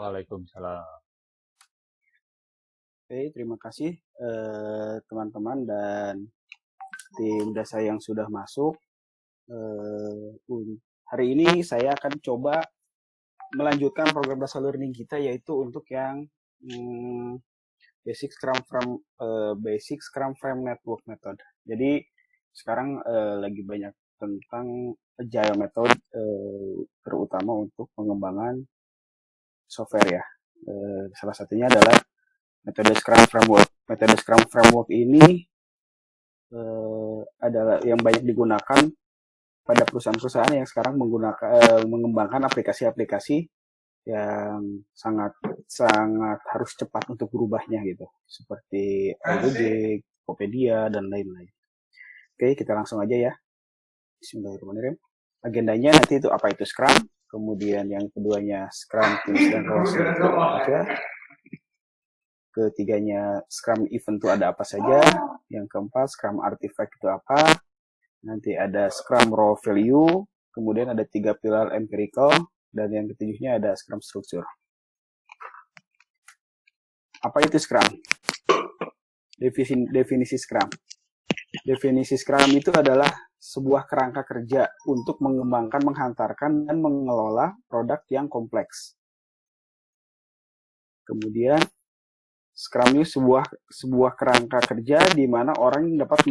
Waalaikumsalam. Oke, terima kasih teman-teman dan tim dasa yang sudah masuk. Hari ini saya akan coba melanjutkan program dasa learning kita, yaitu untuk yang basic Scrum Frame Network Method. Jadi sekarang lagi banyak tentang agile method, terutama untuk pengembangan software ya. Salah satunya adalah metode Scrum Framework. Metode Scrum Framework ini adalah yang banyak digunakan pada perusahaan-perusahaan yang sekarang mengembangkan aplikasi-aplikasi yang sangat harus cepat untuk berubahnya gitu, seperti Gojek, Tokopedia dan lain-lain. Oke, kita langsung aja ya. Bismillahirrahmanirrahim. Agendanya nanti itu apa itu Scrum, kemudian yang keduanya Scrum Teams dan Roles itu apa, ketiganya Scrum Event itu ada apa saja, yang keempat Scrum Artifact itu apa, nanti ada Scrum Raw Value, kemudian ada 3 pilar empirical, dan yang ketujuhnya ada Scrum Structure. Apa itu Scrum? Definisi Scrum. Definisi Scrum itu adalah sebuah kerangka kerja untuk mengembangkan, menghantarkan, dan mengelola produk yang kompleks. Kemudian Scrum itu sebuah kerangka kerja di mana orang dapat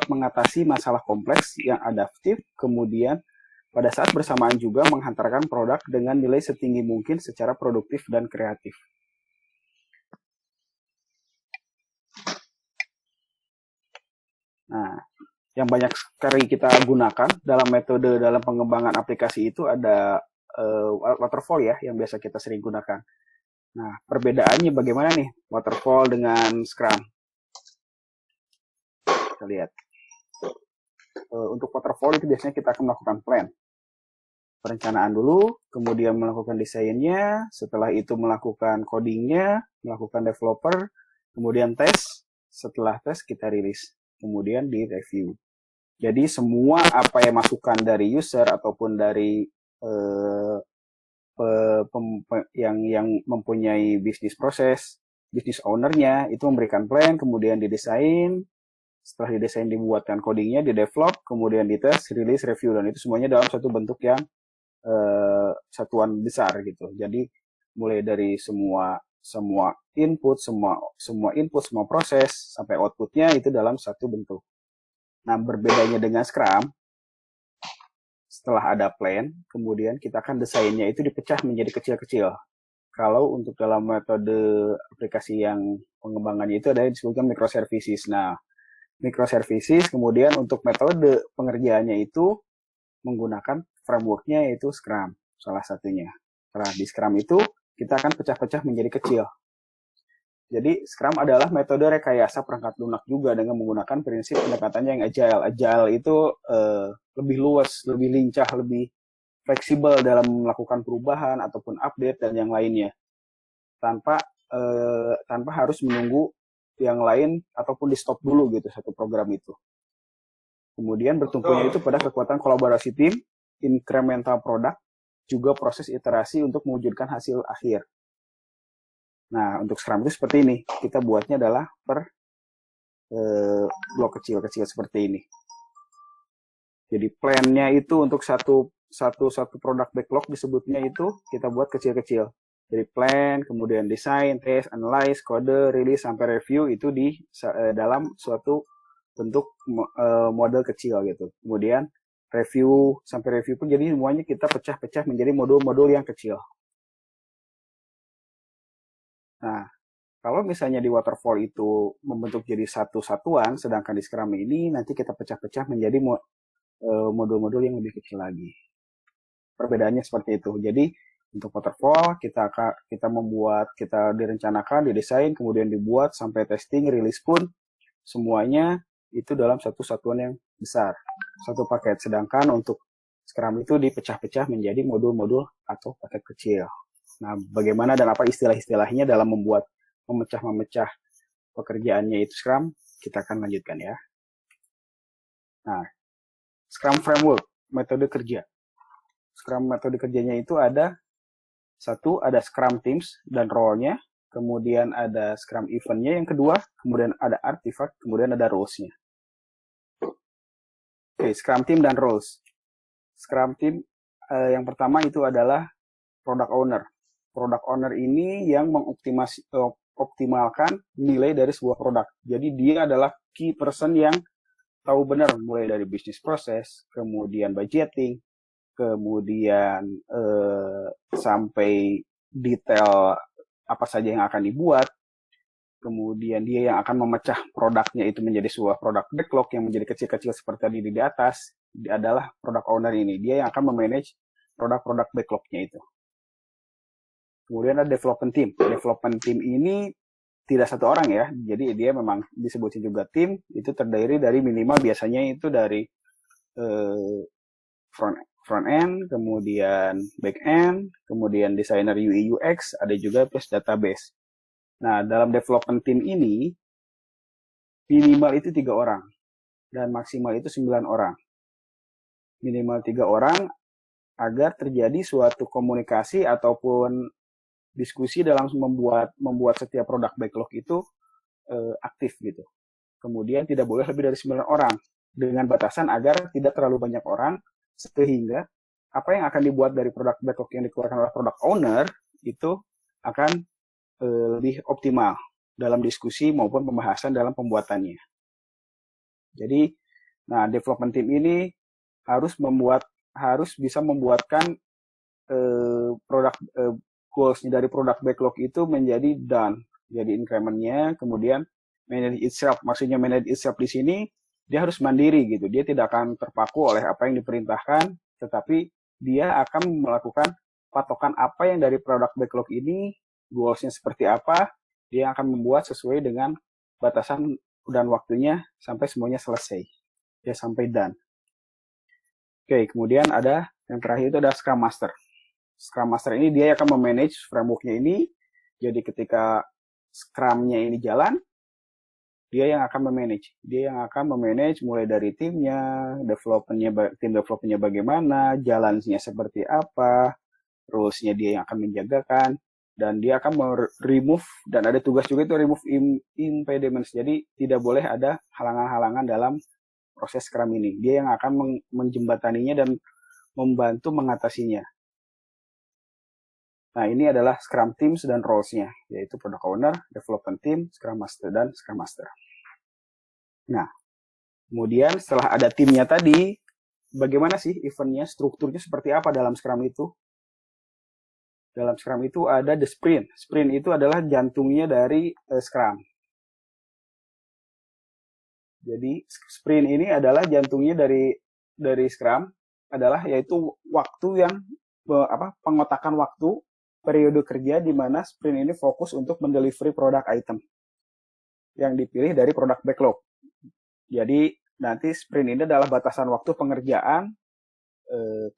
mengatasi masalah kompleks yang adaptif, kemudian pada saat bersamaan juga menghantarkan produk dengan nilai setinggi mungkin secara produktif dan kreatif. Nah, yang banyak sekali kita gunakan dalam metode dalam pengembangan aplikasi itu ada waterfall ya, yang biasa kita sering gunakan. Nah, perbedaannya bagaimana nih waterfall dengan Scrum? Kita lihat. Untuk waterfall itu biasanya kita akan melakukan plan. Perencanaan dulu, kemudian melakukan desainnya, setelah itu melakukan codingnya, melakukan developer, kemudian tes, setelah tes kita rilis, kemudian di review. Jadi semua apa yang masukan dari user ataupun dari yang mempunyai bisnis proses, bisnis ownernya itu memberikan plan, kemudian didesain, setelah didesain dibuatkan codingnya, didevelop, kemudian dites, rilis, review, dan itu semuanya dalam satu bentuk yang satuan besar gitu. Jadi mulai dari semua input, semua proses sampai outputnya itu dalam satu bentuk. Nah, berbedanya dengan Scrum, setelah ada plan, kemudian kita akan desainnya itu dipecah menjadi kecil-kecil. Kalau untuk dalam metode aplikasi yang pengembangannya itu ada yang disebutkan microservices. Nah, microservices kemudian untuk metode pengerjaannya itu menggunakan frameworknya yaitu Scrum, salah satunya. Setelah di Scrum itu kita akan pecah-pecah menjadi kecil. Jadi Scrum adalah metode rekayasa perangkat lunak juga dengan menggunakan prinsip pendekatannya yang agile. Agile itu lebih luas, lebih lincah, lebih fleksibel dalam melakukan perubahan ataupun update dan yang lainnya. Tanpa harus menunggu yang lain ataupun di stop dulu gitu satu program itu. Kemudian bertumpunya itu pada kekuatan kolaborasi tim, incremental product, juga proses iterasi untuk mewujudkan hasil akhir. Nah, untuk Scrum itu seperti ini. Kita buatnya adalah per blok kecil-kecil seperti ini. Jadi plan-nya itu untuk satu produk backlog disebutnya itu kita buat kecil-kecil. Jadi plan, kemudian desain, test, analyze, kode, release, sampai review itu di dalam suatu bentuk model kecil gitu. Kemudian review sampai review pun jadi semuanya kita pecah-pecah menjadi modul-modul yang kecil. Nah, kalau misalnya di waterfall itu membentuk jadi satu satuan, sedangkan di Scrum ini nanti kita pecah-pecah menjadi modul-modul yang lebih kecil lagi. Perbedaannya seperti itu. Jadi untuk waterfall kita direncanakan, didesain, kemudian dibuat sampai testing, rilis pun semuanya itu dalam satu satuan yang besar, satu paket. Sedangkan untuk Scrum itu dipecah-pecah menjadi modul-modul atau paket kecil. Nah, bagaimana dan apa istilah-istilahnya dalam memecah pekerjaannya itu Scrum, kita akan lanjutkan ya. Nah, Scrum Framework, metode kerja. Scrum metode kerjanya itu ada Satu, ada Scrum Teams dan role-nya, kemudian ada Scrum Event-nya yang kedua, kemudian ada Artifact, kemudian ada Roles-nya. Oke, Scrum Team dan Roles. Scrum Team yang pertama itu adalah Product Owner. Product Owner ini yang mengoptimalkan nilai dari sebuah produk. Jadi dia adalah key person yang tahu benar mulai dari bisnis proses, kemudian budgeting, kemudian sampai detail apa saja yang akan dibuat, kemudian dia yang akan memecah produknya itu menjadi sebuah produk backlog yang menjadi kecil-kecil seperti tadi di atas, adalah product owner ini. Dia yang akan memanage produk-produk backlognya itu. Kemudian ada development team. Development team ini tidak satu orang ya, jadi dia memang disebutnya juga tim, itu terdiri dari minimal biasanya itu dari front end, kemudian back end, kemudian desainer UI UX, ada juga plus database. Nah, dalam development team ini minimal itu 3 orang dan maksimal itu 9 orang. Minimal 3 orang agar terjadi suatu komunikasi ataupun diskusi dalam membuat setiap produk backlog itu aktif gitu. Kemudian tidak boleh lebih dari 9 orang dengan batasan agar tidak terlalu banyak orang sehingga apa yang akan dibuat dari produk backlog yang dikeluarkan oleh product owner itu akan lebih optimal dalam diskusi maupun pembahasan dalam pembuatannya. Jadi, nah development team ini harus bisa membuatkan produk goals dari produk backlog itu menjadi done, jadi increment-nya, kemudian manage itself. Maksudnya manage itself di sini dia harus mandiri gitu. Dia tidak akan terpaku oleh apa yang diperintahkan, tetapi dia akan melakukan patokan apa yang dari produk backlog ini, goals-nya seperti apa, dia akan membuat sesuai dengan batasan dan waktunya sampai semuanya selesai. Ya, sampai done. Oke, kemudian ada yang terakhir itu ada Scrum Master. Scrum Master ini dia akan memanage framework-nya ini. Jadi ketika Scrum-nya ini jalan, dia yang akan memanage. Dia yang akan memanage mulai dari timnya, tim development-nya bagaimana, jalannya seperti apa, rules-nya dia yang akan menjagakan, dan dia akan remove, dan ada tugas juga itu remove impediments. Jadi tidak boleh ada halangan-halangan dalam proses Scrum ini. Dia yang akan menjembataninya dan membantu mengatasinya. Nah, ini adalah Scrum Teams dan roles-nya, yaitu Product Owner, Development Team, Scrum Master, dan Scrum Master. Nah, kemudian setelah ada timnya tadi, bagaimana sih eventnya, strukturnya seperti apa dalam Scrum itu? Dalam Scrum itu ada the sprint. Sprint itu adalah jantungnya dari Scrum. Jadi, sprint ini adalah jantungnya dari Scrum, adalah yaitu waktu yang pengotakan waktu periode kerja di mana sprint ini fokus untuk mendelivery produk item yang dipilih dari produk backlog. Jadi nanti sprint ini adalah batasan waktu pengerjaan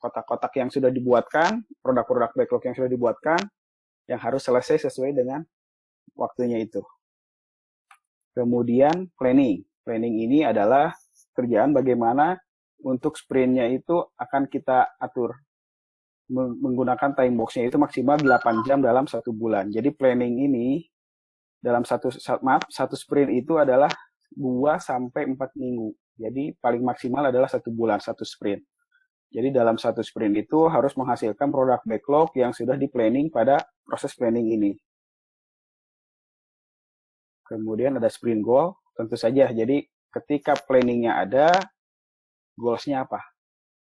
kotak-kotak yang sudah dibuatkan, produk-produk backlog yang sudah dibuatkan, yang harus selesai sesuai dengan waktunya itu. Kemudian planning. Planning ini adalah kerjaan bagaimana untuk sprintnya itu akan kita atur menggunakan time box-nya itu maksimal 8 jam dalam 1 bulan. Jadi planning ini dalam satu sprint itu adalah 2-4 minggu. Jadi paling maksimal adalah 1 bulan, 1 sprint. Jadi dalam 1 sprint itu harus menghasilkan produk backlog yang sudah di planning pada proses planning ini. Kemudian ada sprint goal, tentu saja. Jadi ketika planningnya ada, goals-nya apa?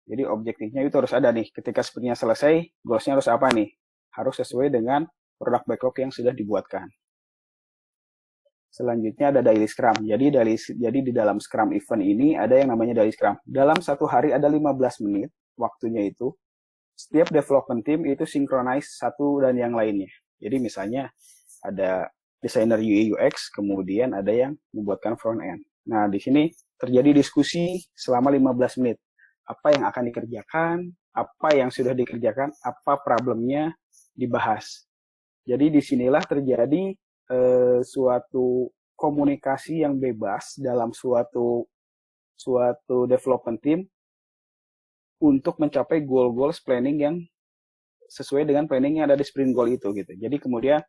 Jadi objektifnya itu harus ada nih. Ketika sprintnya selesai, goals-nya harus apa nih? Harus sesuai dengan produk backlog yang sudah dibuatkan. Selanjutnya ada daily scrum. Jadi di dalam scrum event ini ada yang namanya daily scrum. Dalam 1 hari ada 15 menit waktunya itu. Setiap development team itu synchronize satu dan yang lainnya. Jadi misalnya ada desainer UI UX, kemudian ada yang membuatkan front end. Nah, di sini terjadi diskusi selama 15 menit. Apa yang akan dikerjakan, apa yang sudah dikerjakan, apa problemnya dibahas. Jadi disinilah terjadi suatu komunikasi yang bebas dalam suatu development team untuk mencapai goal-goals planning yang sesuai dengan planning yang ada di sprint goal itu gitu. Jadi kemudian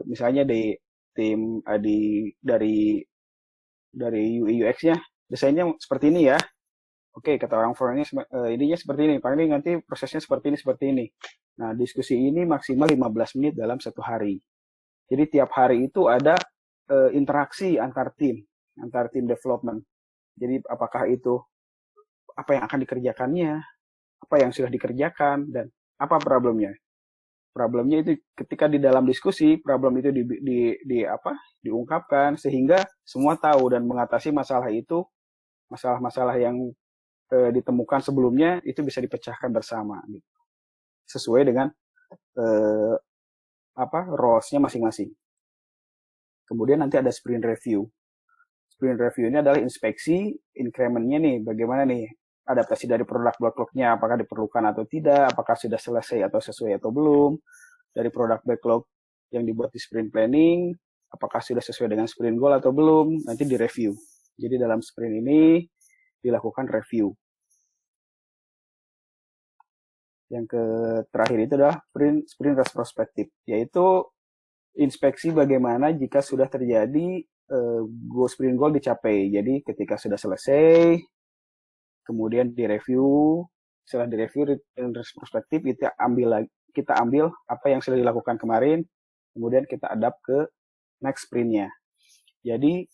misalnya di tim dari UI UX-nya desainnya seperti ini ya. Oke, kata orang front-nya ininya seperti ini. Paling nanti prosesnya seperti ini. Nah, diskusi ini maksimal 15 menit dalam satu hari. Jadi tiap hari itu ada interaksi antar tim development. Jadi apakah itu apa yang akan dikerjakannya, apa yang sudah dikerjakan, dan apa problemnya. Problemnya itu ketika di dalam diskusi, problem itu diungkapkan sehingga semua tahu dan mengatasi masalah itu, masalah-masalah yang ditemukan sebelumnya itu bisa dipecahkan bersama gitu. Sesuai dengan roles-nya masing-masing. Kemudian nanti ada sprint review. Sprint review ini adalah inspeksi increment-nya nih, bagaimana nih adaptasi dari produk backlog-nya, apakah diperlukan atau tidak, apakah sudah selesai atau sesuai atau belum, dari produk backlog yang dibuat di sprint planning, apakah sudah sesuai dengan sprint goal atau belum, nanti direview. Jadi dalam sprint ini dilakukan review. Yang terakhir itu adalah sprint retrospective, yaitu inspeksi bagaimana jika sudah terjadi sprint goal dicapai. Jadi ketika sudah selesai, kemudian direview, setelah direview retrospektif kita ambil apa yang sudah dilakukan kemarin, kemudian kita adapt ke next sprint-nya. Jadi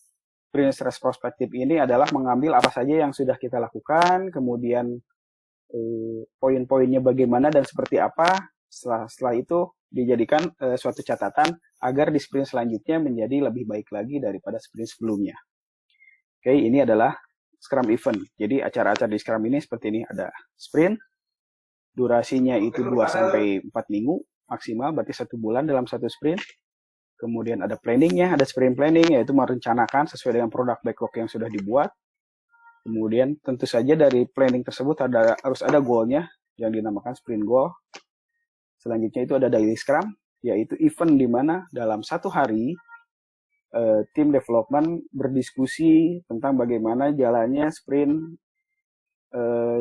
sprint retrospektif ini adalah mengambil apa saja yang sudah kita lakukan, kemudian poin-poinnya bagaimana dan seperti apa. Setelah itu dijadikan suatu catatan agar di sprint selanjutnya menjadi lebih baik lagi daripada sprint sebelumnya. Oke, ini adalah Scrum event. Jadi acara-acara di Scrum ini seperti ini, ada sprint, durasinya itu 2-4 minggu maksimal, berarti 1 bulan dalam satu sprint. Kemudian ada planningnya, ada sprint planning, yaitu merencanakan sesuai dengan produk backlog yang sudah dibuat. Kemudian tentu saja dari planning tersebut harus ada goal-nya yang dinamakan sprint goal. Selanjutnya itu ada daily Scrum, yaitu event di mana dalam satu hari tim development berdiskusi tentang bagaimana jalannya sprint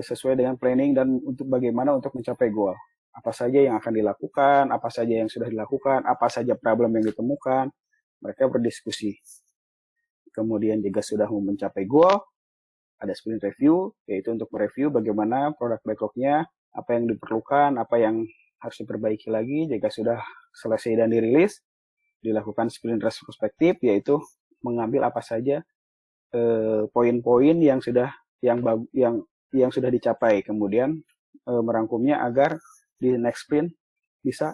sesuai dengan planning dan bagaimana untuk mencapai goal. Apa saja yang akan dilakukan, apa saja yang sudah dilakukan, apa saja problem yang ditemukan, mereka berdiskusi. Kemudian jika sudah mencapai goal, ada sprint review, yaitu untuk mereview bagaimana produk backlog-nya, apa yang diperlukan, apa yang harus diperbaiki lagi. Jika sudah selesai dan dirilis, dilakukan sprint retrospektif, yaitu mengambil apa saja poin-poin yang sudah dicapai, kemudian merangkumnya agar di next sprint bisa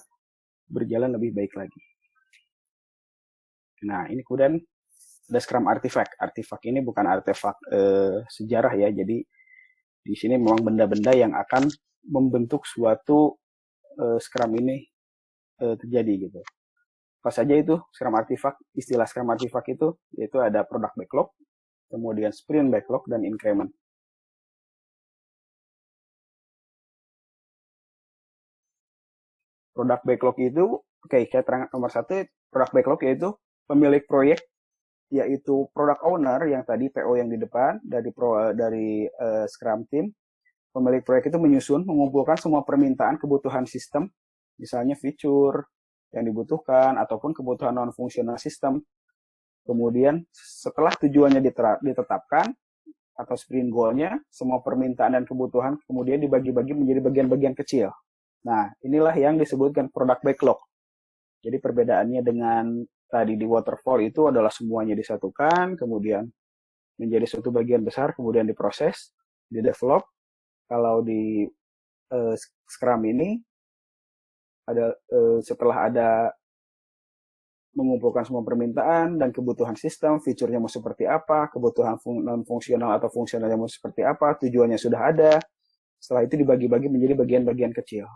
berjalan lebih baik lagi. Nah, ini kemudian ada Scrum artifact. Artifact ini bukan artefak sejarah ya, jadi di sini memang benda-benda yang akan membentuk suatu Scrum ini terjadi gitu. Apa saja itu Scrum artifact? Istilah Scrum artifact itu yaitu ada product backlog, kemudian sprint backlog, dan increment. Product backlog itu, saya terangkan nomor 1, product backlog yaitu pemilik proyek, yaitu product owner yang tadi PO yang di depan dari Scrum team. Pemilik proyek itu mengumpulkan semua permintaan kebutuhan sistem, misalnya feature yang dibutuhkan ataupun kebutuhan non-fungsional sistem. Kemudian setelah tujuannya ditetapkan atau sprint goal-nya, semua permintaan dan kebutuhan kemudian dibagi-bagi menjadi bagian-bagian kecil. Nah, inilah yang disebutkan product backlog. Jadi perbedaannya dengan tadi di waterfall itu adalah semuanya disatukan, kemudian menjadi suatu bagian besar, kemudian diproses, di-develop. Kalau di Scrum ini, setelah ada mengumpulkan semua permintaan dan kebutuhan sistem, fiturnya mau seperti apa, kebutuhan non-fungsional atau fungsionalnya mau seperti apa, tujuannya sudah ada. Setelah itu dibagi-bagi menjadi bagian-bagian kecil.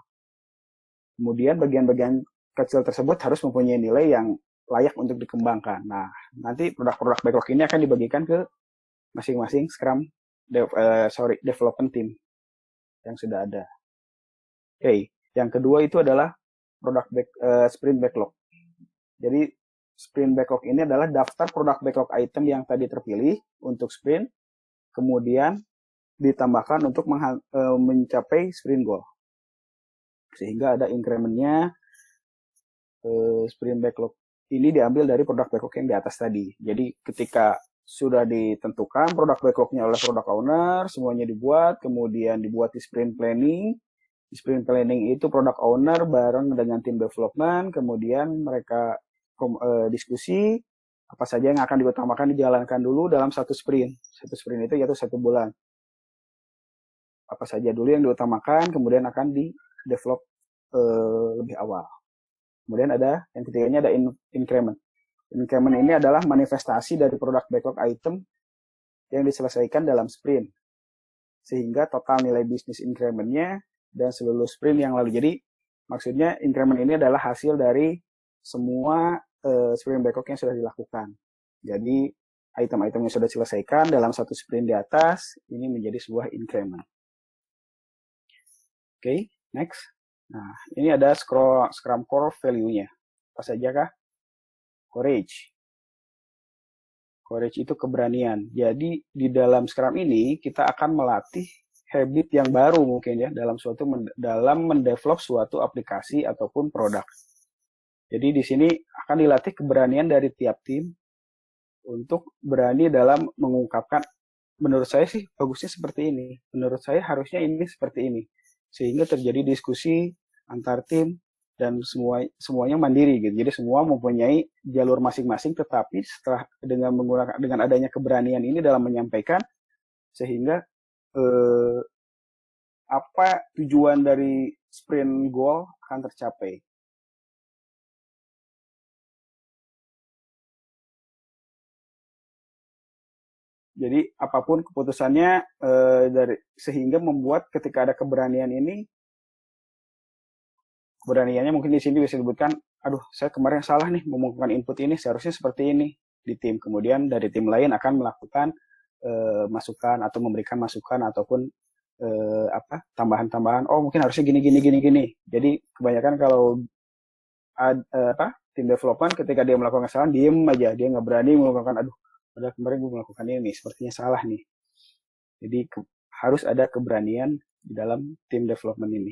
Kemudian bagian-bagian kecil tersebut harus mempunyai nilai yang layak untuk dikembangkan. Nah, nanti produk-produk backlog ini akan dibagikan ke masing-masing Scrum development team yang sudah ada. Oke, yang kedua itu adalah sprint backlog. Jadi sprint backlog ini adalah daftar produk backlog item yang tadi terpilih untuk sprint, kemudian ditambahkan untuk mencapai sprint goal. Sehingga ada increment-nya. Sprint backlog ini diambil dari produk backlog yang di atas tadi. Jadi ketika sudah ditentukan produk backlog-nya oleh product owner, semuanya dibuat, kemudian dibuat di sprint planning. Di sprint planning itu product owner bareng dengan tim development, kemudian mereka diskusi apa saja yang akan diutamakan dijalankan dulu dalam satu sprint. Satu sprint itu yaitu 1 bulan. Apa saja dulu yang diutamakan, kemudian akan di-develop lebih awal. Kemudian ada yang ketiganya ada increment. Increment ini adalah manifestasi dari produk backlog item yang diselesaikan dalam sprint. Sehingga total nilai bisnis increment-nya dan seluruh sprint yang lalu. Jadi maksudnya increment ini adalah hasil dari semua sprint backlog yang sudah dilakukan. Jadi item-item yang sudah diselesaikan dalam satu sprint di atas, ini menjadi sebuah increment. Oke, next. Nah, ini ada Scrum Core value-nya. Apa saja kah? Courage. Courage itu keberanian. Jadi di dalam Scrum ini kita akan melatih habit yang baru mungkin ya dalam mendevelop suatu aplikasi ataupun produk. Jadi di sini akan dilatih keberanian dari tiap tim untuk berani dalam mengungkapkan, menurut saya sih bagusnya seperti ini. Menurut saya harusnya ini seperti ini. Sehingga terjadi diskusi antar tim dan semuanya mandiri gitu. Jadi semua mempunyai jalur masing-masing, tetapi setelah dengan adanya keberanian ini dalam menyampaikan, sehingga apa tujuan dari sprint goal akan tercapai. Jadi apapun keputusannya sehingga membuat ketika ada keberanian ini, keberaniannya mungkin di sini bisa disebutkan, aduh saya kemarin salah nih melakukan input ini, seharusnya seperti ini di tim. Kemudian dari tim lain akan melakukan masukan atau memberikan masukan ataupun tambahan-tambahan. Oh mungkin harusnya gini. Jadi kebanyakan kalau tim development ketika dia melakukan kesalahan diem aja, dia nggak berani melakukan aduh padahal kemarin gue melakukan ini, sepertinya salah nih. Jadi harus ada keberanian di dalam tim development ini.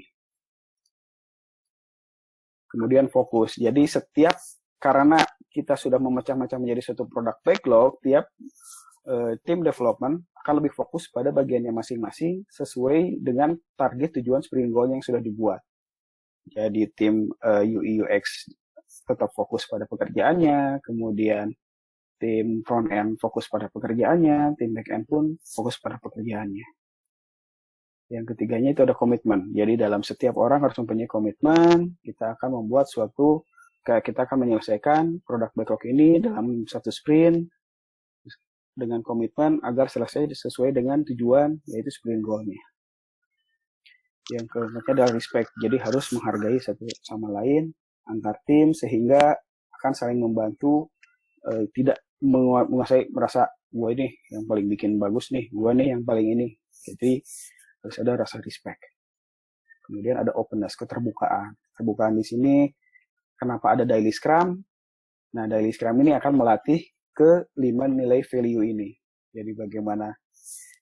Kemudian fokus. Jadi karena kita sudah memecah-mecah menjadi suatu produk backlog, tiap tim development akan lebih fokus pada bagiannya masing-masing sesuai dengan target tujuan sprint goal yang sudah dibuat. Jadi tim UI UX tetap fokus pada pekerjaannya, kemudian tim front end fokus pada pekerjaannya, tim back end pun fokus pada pekerjaannya. Yang ketiganya itu ada komitmen. Jadi dalam setiap orang harus mempunyai komitmen. Kita akan membuat kita akan menyelesaikan produk backlog ini dalam satu sprint dengan komitmen agar selesai sesuai dengan tujuan, yaitu sprint goal-nya. Yang keempatnya adalah respect. Jadi harus menghargai satu sama lain antar tim sehingga akan saling membantu, tidak menguasai merasa gue ini yang paling bikin bagus nih, gue nih yang paling ini. Jadi harus ada rasa respect. Kemudian ada openness, keterbukaan. Keterbukaan di sini kenapa ada daily scrum? Nah, daily scrum ini akan melatih ke 5 nilai value ini. Jadi bagaimana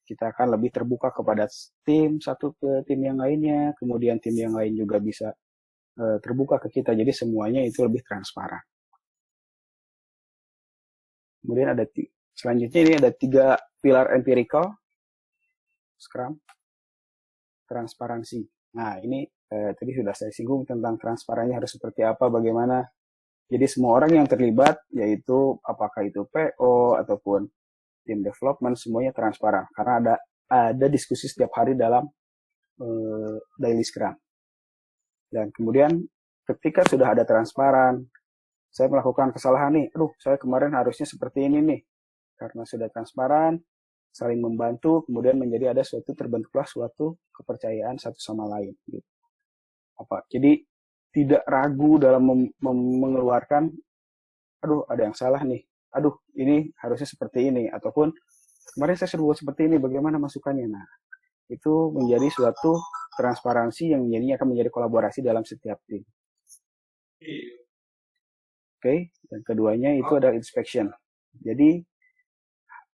kita akan lebih terbuka kepada tim satu ke tim yang lainnya, kemudian tim yang lain juga bisa terbuka ke kita. Jadi semuanya itu lebih transparan. Kemudian selanjutnya ini ada 3 pilar empirical Scrum. Transparansi. Nah, ini tadi sudah saya singgung tentang transparannya harus seperti apa, bagaimana. Jadi semua orang yang terlibat, yaitu apakah itu PO ataupun tim development, semuanya transparan. Karena ada diskusi setiap hari dalam daily Scrum. Dan kemudian ketika sudah ada transparan, saya melakukan kesalahan nih, aduh saya kemarin harusnya seperti ini nih. Karena sudah transparan, saling membantu, kemudian ada terbentuklah suatu kepercayaan satu sama lain. Gitu. Jadi tidak ragu dalam mengeluarkan, aduh ada yang salah nih, aduh ini harusnya seperti ini, ataupun kemarin saya sudah buat seperti ini, bagaimana masukannya. Nah, itu menjadi suatu transparansi yang jadinya akan menjadi kolaborasi dalam setiap tim. Oke, dan keduanya itu ada inspection. Jadi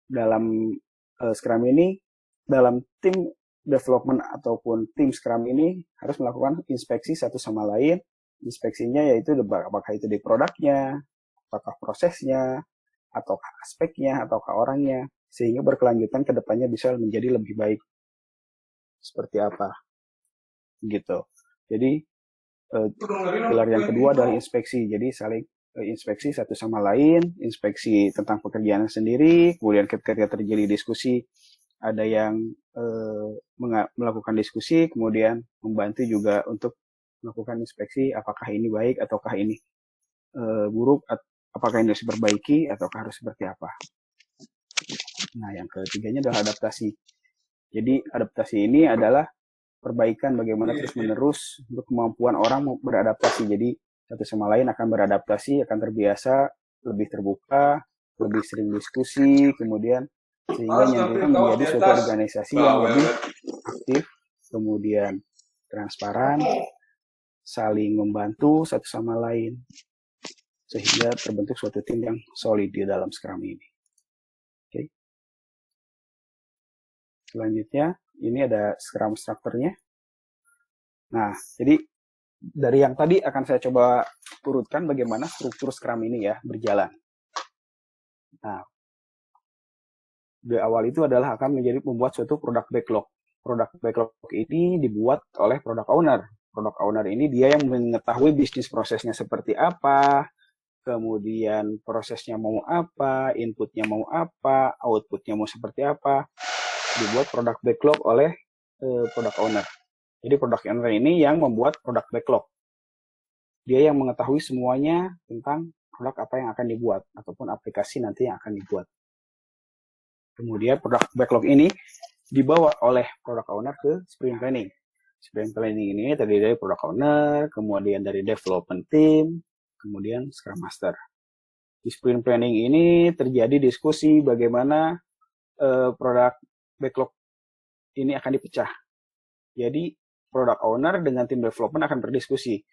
dalam Scrum ini, dalam tim development ataupun tim Scrum ini harus melakukan inspeksi satu sama lain. Inspeksinya yaitu apakah itu di produknya, apakah prosesnya, ataukah aspeknya, ataukah orangnya, sehingga berkelanjutan ke depannya bisa menjadi lebih baik. Seperti apa? Gitu. Jadi pilar yang kedua adalah inspeksi. Jadi saling inspeksi satu sama lain, inspeksi tentang pekerjaan sendiri, kemudian ketika terjadi diskusi ada yang melakukan diskusi, kemudian membantu juga untuk melakukan inspeksi apakah ini baik ataukah ini buruk, apakah ini harus diperbaiki ataukah harus seperti apa. Nah, yang ketiganya adalah adaptasi. Jadi adaptasi ini adalah perbaikan bagaimana terus-menerus untuk kemampuan orang beradaptasi. Jadi satu sama lain akan beradaptasi, akan terbiasa, lebih terbuka, lebih sering diskusi, kemudian sehingga nantinya menjadi suatu organisasi yang lebih aktif, kemudian transparan, saling membantu satu sama lain, sehingga terbentuk suatu tim yang solid di dalam Scrum ini. Oke. Selanjutnya, ini ada Scrum Structure-nya. Nah, jadi dari yang tadi akan saya coba urutkan bagaimana struktur Scrum ini ya berjalan. Nah, di awal itu adalah akan membuat suatu product backlog. Product backlog ini dibuat oleh product owner. Product owner ini dia yang mengetahui bisnis prosesnya seperti apa, kemudian prosesnya mau apa, inputnya mau apa, outputnya mau seperti apa. Dibuat product backlog oleh product owner. Jadi product owner ini yang membuat product backlog. Dia yang mengetahui semuanya tentang produk apa yang akan dibuat ataupun aplikasi nanti yang akan dibuat. Kemudian product backlog ini dibawa oleh product owner ke sprint planning. Sprint planning ini terdiri dari product owner, kemudian dari development team, kemudian Scrum Master. Di sprint planning ini terjadi diskusi bagaimana product backlog ini akan dipecah. Jadi product owner dengan tim development akan berdiskusi.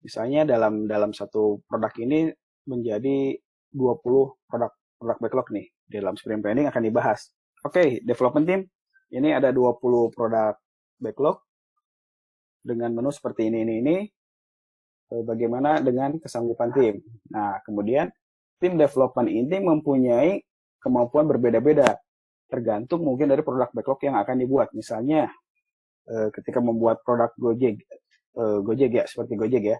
Misalnya dalam satu produk ini menjadi 20 produk backlog nih. Dalam sprint planning akan dibahas. Oke, development team, ini ada 20 produk backlog dengan menu seperti ini. Bagaimana dengan kesanggupan tim? Nah, kemudian tim development ini mempunyai kemampuan berbeda-beda. Tergantung mungkin dari produk backlog yang akan dibuat. Misalnya, ketika membuat produk Gojek ya, seperti Gojek ya.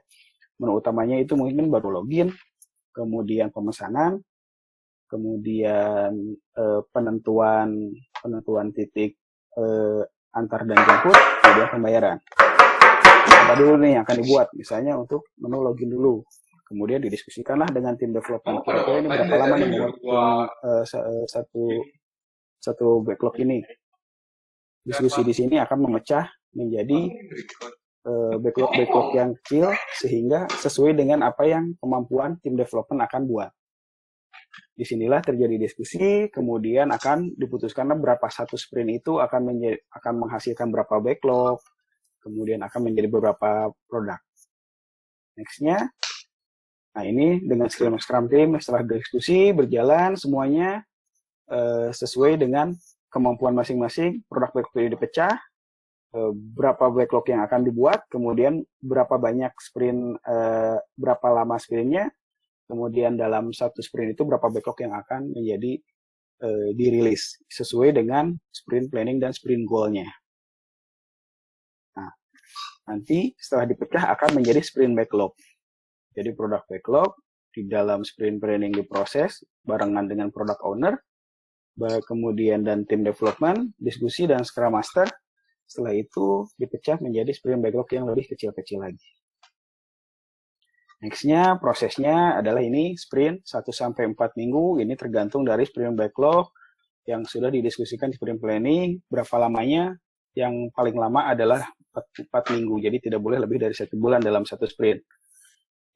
Menu utamanya itu mungkin baru login, kemudian pemesanan, kemudian penentuan titik antar dan jemput, kemudian pembayaran. Apa dulu nih yang akan dibuat? Misalnya untuk menu login dulu. Kemudian didiskusikanlah dengan tim development. Kira-kira ini berapa lama nih membuat satu backlog ini. Diskusi di sini akan memecah menjadi backlog yang kecil sehingga sesuai dengan apa yang kemampuan tim development akan buat. Disinilah terjadi diskusi, kemudian akan diputuskan berapa satu sprint itu akan menghasilkan berapa backlog, kemudian akan menjadi beberapa produk. Next-nya, nah ini dengan Scrum Team setelah diskusi berjalan semuanya sesuai dengan kemampuan masing-masing, produk backlog ini dipecah, berapa backlog yang akan dibuat, kemudian berapa banyak sprint, berapa lama sprintnya, kemudian dalam satu sprint itu berapa backlog yang akan menjadi dirilis sesuai dengan sprint planning dan sprint goal-nya. Nah, nanti setelah dipecah akan menjadi sprint backlog. Jadi product backlog di dalam sprint planning diproses barengan dengan product owner, kemudian dan tim development, diskusi dan Scrum Master. Setelah itu dipecah menjadi sprint backlog yang lebih kecil-kecil lagi. Next-nya prosesnya adalah ini sprint 1-4 minggu. Ini tergantung dari sprint backlog yang sudah didiskusikan di sprint planning. Berapa lamanya? Yang paling lama adalah 4 minggu. Jadi tidak boleh lebih dari 1 bulan dalam satu sprint.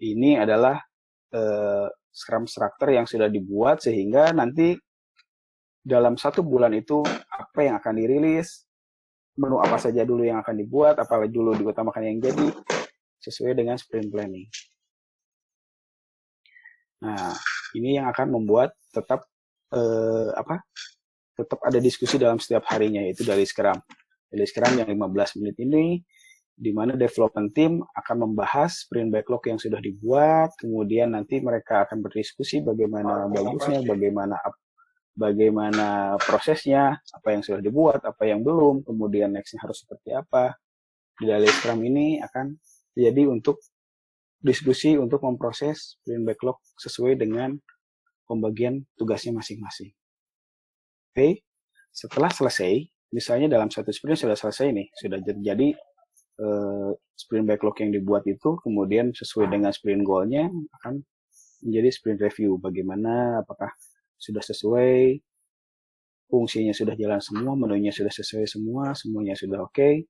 Ini adalah Scrum Structure yang sudah dibuat sehingga nanti dalam 1 bulan itu apa yang akan dirilis, menu apa saja dulu yang akan dibuat, apa dulu diutamakan yang jadi, sesuai dengan sprint planning. Nah, ini yang akan membuat tetap tetap ada diskusi dalam setiap harinya, yaitu dari Scrum. daily scrum yang 15 menit ini, di mana development team akan membahas sprint backlog yang sudah dibuat, kemudian nanti mereka akan berdiskusi bagaimana bagusnya, bagaimana prosesnya, apa yang sudah dibuat, apa yang belum, kemudian nextnya harus seperti apa. Di daily scrum ini akan jadi untuk diskusi untuk memproses sprint backlog sesuai dengan pembagian tugasnya masing-masing. Oke, setelah selesai, misalnya dalam satu sprint sudah selesai nih, sudah jadi sprint backlog yang dibuat itu, kemudian sesuai dengan sprint goal-nya akan menjadi sprint review. Bagaimana, apakah sudah sesuai, fungsinya sudah jalan semua, menunya sudah sesuai semua, semuanya sudah oke.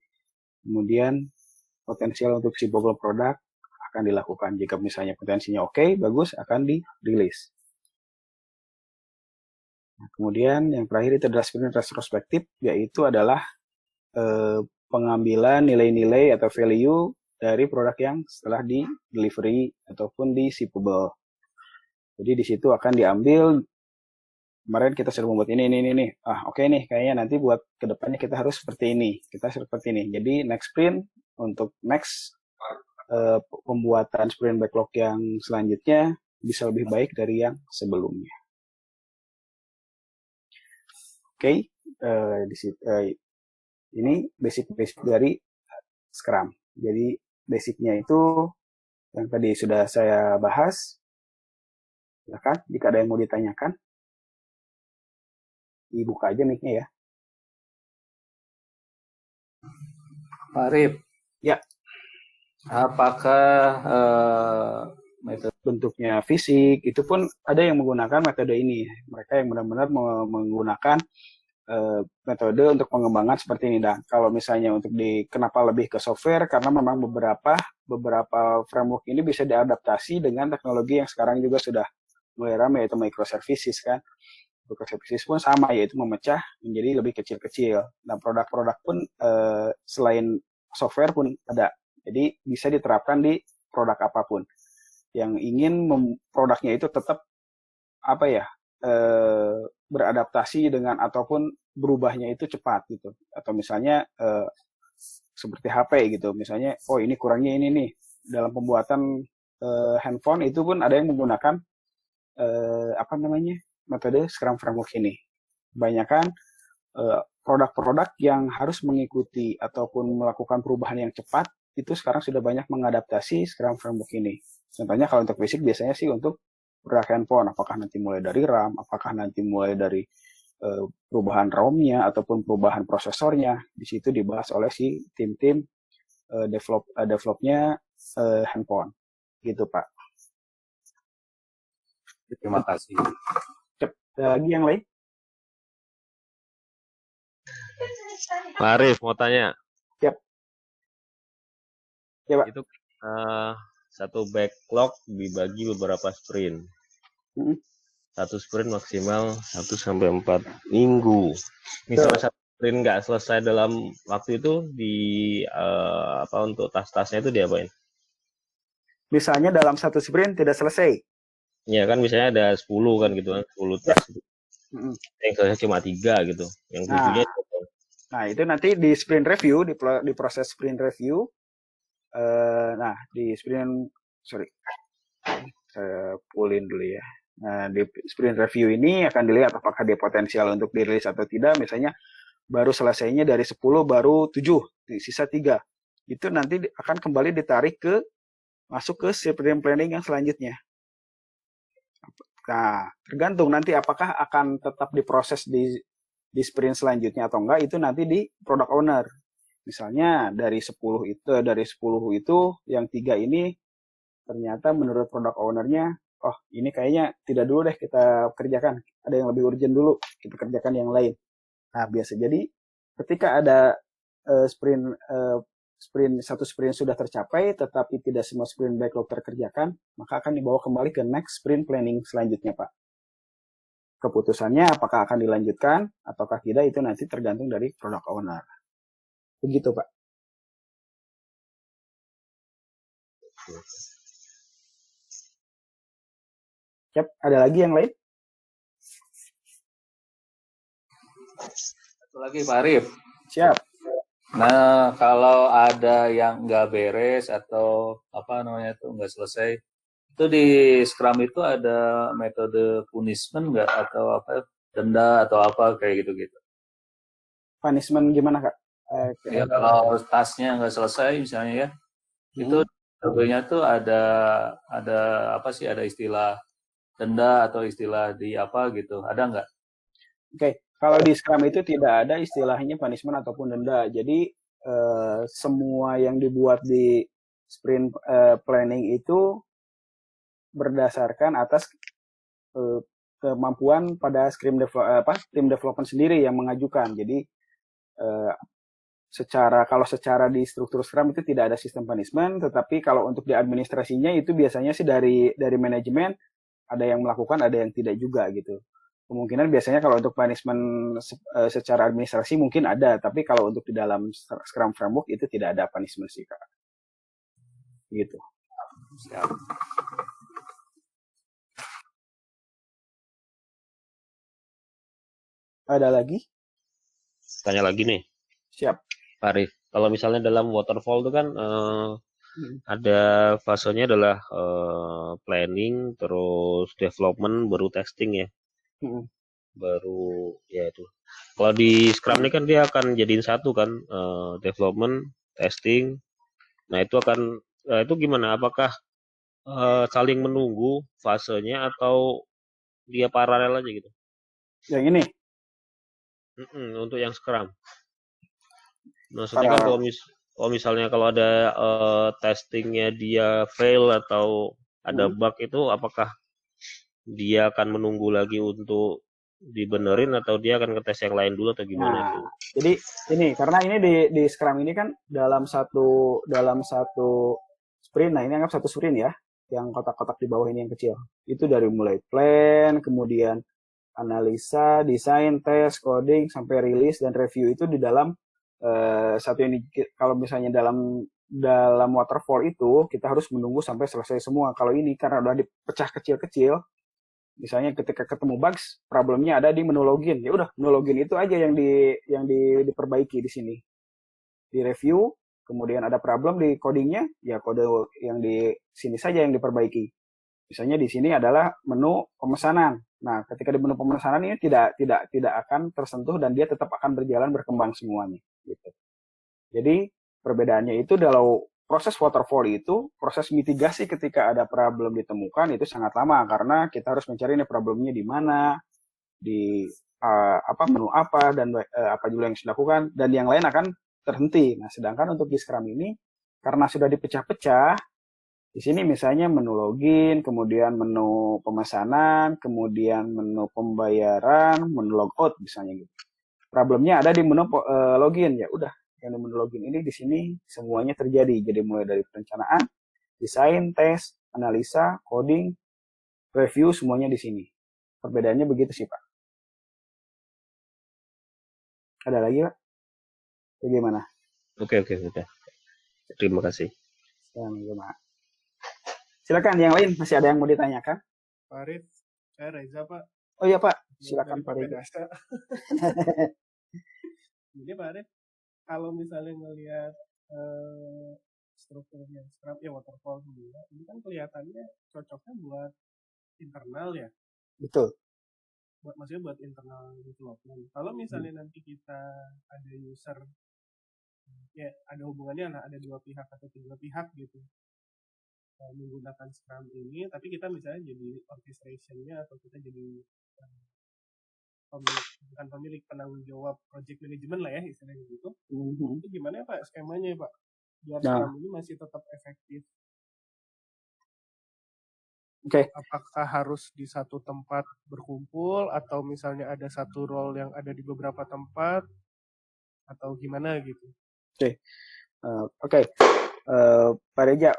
Kemudian potensial untuk si produk akan dilakukan. Jika misalnya potensinya oke, bagus, akan dirilis. Nah, kemudian yang terakhir itu adalah sprint retrospektif, yaitu adalah pengambilan nilai-nilai atau value dari produk yang setelah di delivery ataupun di shippable. Jadi di situ akan diambil, kemarin kita sudah membuat ini. Oke nih, kayaknya nanti buat kedepannya kita harus seperti ini. Jadi next sprint, untuk next pembuatan sprint backlog yang selanjutnya bisa lebih baik dari yang sebelumnya. Oke, ini basic dari Scrum. Jadi basicnya itu yang tadi sudah saya bahas. Silakan, jika ada yang mau ditanyakan, dibuka aja mic-nya ya. Pak Arif. Ya. Apakah metode bentuknya fisik, itu pun ada yang menggunakan metode ini. Mereka yang benar-benar menggunakan metode untuk pengembangan seperti ini. Dan kalau misalnya untuk kenapa lebih ke software, karena memang beberapa framework ini bisa diadaptasi dengan teknologi yang sekarang juga sudah mulai ramai, yaitu microservices kan. Microservices pun sama, yaitu memecah menjadi lebih kecil-kecil. Dan produk-produk pun selain software pun ada. Jadi bisa diterapkan di produk apapun. Yang ingin produknya itu tetap beradaptasi dengan ataupun berubahnya itu cepat gitu. Atau misalnya seperti HP gitu. Misalnya, ini kurangnya ini nih. Dalam pembuatan handphone itu pun ada yang menggunakan metode Scrum Framework ini. Kebanyakan produk-produk yang harus mengikuti ataupun melakukan perubahan yang cepat itu sekarang sudah banyak mengadaptasi Scrum Framework ini. Contohnya kalau untuk basic biasanya sih untuk produk handphone, apakah nanti mulai dari RAM, apakah nanti mulai dari perubahan ROM-nya ataupun perubahan prosesornya. Di situ dibahas oleh si tim-tim developnya handphone. Gitu, Pak. Terima kasih. Ada lagi yang lain? Pak Arif mau tanya. Siap. Ya, Pak. Itu satu backlog dibagi beberapa sprint. Satu sprint maksimal 1-4 minggu. Misalnya satu sprint nggak selesai dalam waktu itu, untuk tas-tasnya itu diapain? Misalnya dalam satu sprint tidak selesai. Ya kan misalnya ada 10 kan gitu kan, 10 tas. Ya. Yang selesai cuma 3 gitu. Yang 7-nya Nah, itu nanti di sprint review, di proses sprint review. Di sprint, saya pulin dulu ya. Nah, di sprint review ini akan dilihat apakah dia potensial untuk dirilis atau tidak. Misalnya baru selesainya dari 10 baru 7, sisa 3. Itu nanti akan kembali ditarik masuk ke sprint planning yang selanjutnya. Nah, tergantung nanti apakah akan tetap diproses di sprint selanjutnya atau enggak, itu nanti di product owner. Misalnya dari 10 itu yang 3 ini ternyata menurut product ownernya, ini kayaknya tidak dulu deh kita kerjakan. Ada yang lebih urgent dulu, kita kerjakan yang lain. Nah, biasa jadi ketika ada satu sprint sudah tercapai, tetapi tidak semua sprint backlog terkerjakan, maka akan dibawa kembali ke next sprint planning selanjutnya, Pak. Keputusannya apakah akan dilanjutkan ataukah tidak, itu nanti tergantung dari product owner. Begitu, Pak. Siap, ada lagi yang lain? Satu lagi Pak Arif. Siap. Nah, kalau ada yang nggak beres atau apa namanya tuh nggak selesai, itu di Scrum itu ada metode punishment nggak atau apa denda atau apa kayak gitu-gitu. Punishment gimana Kak? Ya kalau tasnya nggak selesai misalnya ya, itu metodenya tuh ada apa sih? Ada istilah denda atau istilah di apa gitu, ada nggak? Oke, kalau di Scrum itu tidak ada istilahnya punishment ataupun denda. Jadi semua yang dibuat di sprint planning itu berdasarkan atas kemampuan pada tim development sendiri yang mengajukan. Jadi kalau secara di struktur Scrum itu tidak ada sistem punishment, tetapi kalau untuk di administrasinya itu biasanya sih dari manajemen ada yang melakukan, ada yang tidak juga gitu. Kemungkinan biasanya kalau untuk punishment secara administrasi mungkin ada, tapi kalau untuk di dalam Scrum Framework itu tidak ada punishment sih Kak. Gitu. Siap. Ada lagi? Tanya lagi nih, Siap. Pak Arif. Kalau misalnya dalam waterfall itu kan ada fasenya adalah planning, terus development, baru testing ya. Baru ya itu. Kalau di Scrum ini kan dia akan jadiin satu kan, development, testing. Nah itu akan itu gimana? Apakah saling menunggu fasenya atau dia paralel aja gitu? Yang ini? Untuk yang Scrum. Maksudnya kan kalau misalnya kalau ada testingnya dia fail atau ada bug itu, apakah dia akan menunggu lagi untuk dibenerin atau dia akan ngetes yang lain dulu atau gimana itu? Jadi ini karena ini di Scrum ini kan dalam satu sprint, nah ini anggap satu sprint ya, yang kotak-kotak di bawah ini yang kecil. Itu dari mulai plan, kemudian analisa, desain, tes, coding, sampai rilis dan review itu di dalam satu ini. Kalau misalnya dalam waterfall itu kita harus menunggu sampai selesai semua. Kalau ini karena udah dipecah kecil-kecil, misalnya ketika ketemu bugs, problemnya ada di menu login. Ya udah, menu login itu aja yang diperbaiki di sini. Di review, kemudian ada problem di codingnya, ya kode yang di sini saja yang diperbaiki. Misalnya di sini adalah menu pemesanan. Nah, ketika di menu pemesanan ini tidak akan tersentuh dan dia tetap akan berjalan berkembang semuanya gitu. Jadi perbedaannya itu kalau proses waterfall itu proses mitigasi ketika ada problem ditemukan itu sangat lama karena kita harus mencari ini problemnya di mana, di menu apa dan apa juga yang sudah dilakukan dan yang lain akan terhenti. Nah, sedangkan untuk di Scrum ini karena sudah dipecah-pecah, di sini misalnya menu login, kemudian menu pemesanan, kemudian menu pembayaran, menu logout misalnya gitu. Problemnya ada di menu login, ya udah yang di menu login ini di sini semuanya terjadi. Jadi mulai dari perencanaan, desain, tes, analisa, coding, review semuanya di sini. Perbedaannya begitu sih Pak. Ada lagi Pak? Bagaimana? Oke, udah. Terima kasih. Silakan yang lain, masih ada yang mau ditanyakan? Pak Arif, saya Reza Pak. Oh iya Pak, silakan Pak Reza. Jadi Pak Arif, kalau misalnya ngelihat strukturnya Scrum ya waterfall juga, ini kan kelihatannya cocoknya buat internal ya. Betul. Maksudnya buat internal development. Kalau misalnya nanti kita ada user, ya ada hubungannya lah, ada 2 pihak atau 3 pihak gitu menggunakan Scrum ini, tapi kita misalnya jadi orchestrationnya atau kita jadi bukan pemilik, penanggung jawab project management lah ya istilahnya gitu. Itu gimana ya Pak skemanya ya Pak biar Scrum ini masih tetap efektif? Apakah harus di satu tempat berkumpul atau misalnya ada satu role yang ada di beberapa tempat atau gimana gitu? Pak Reza,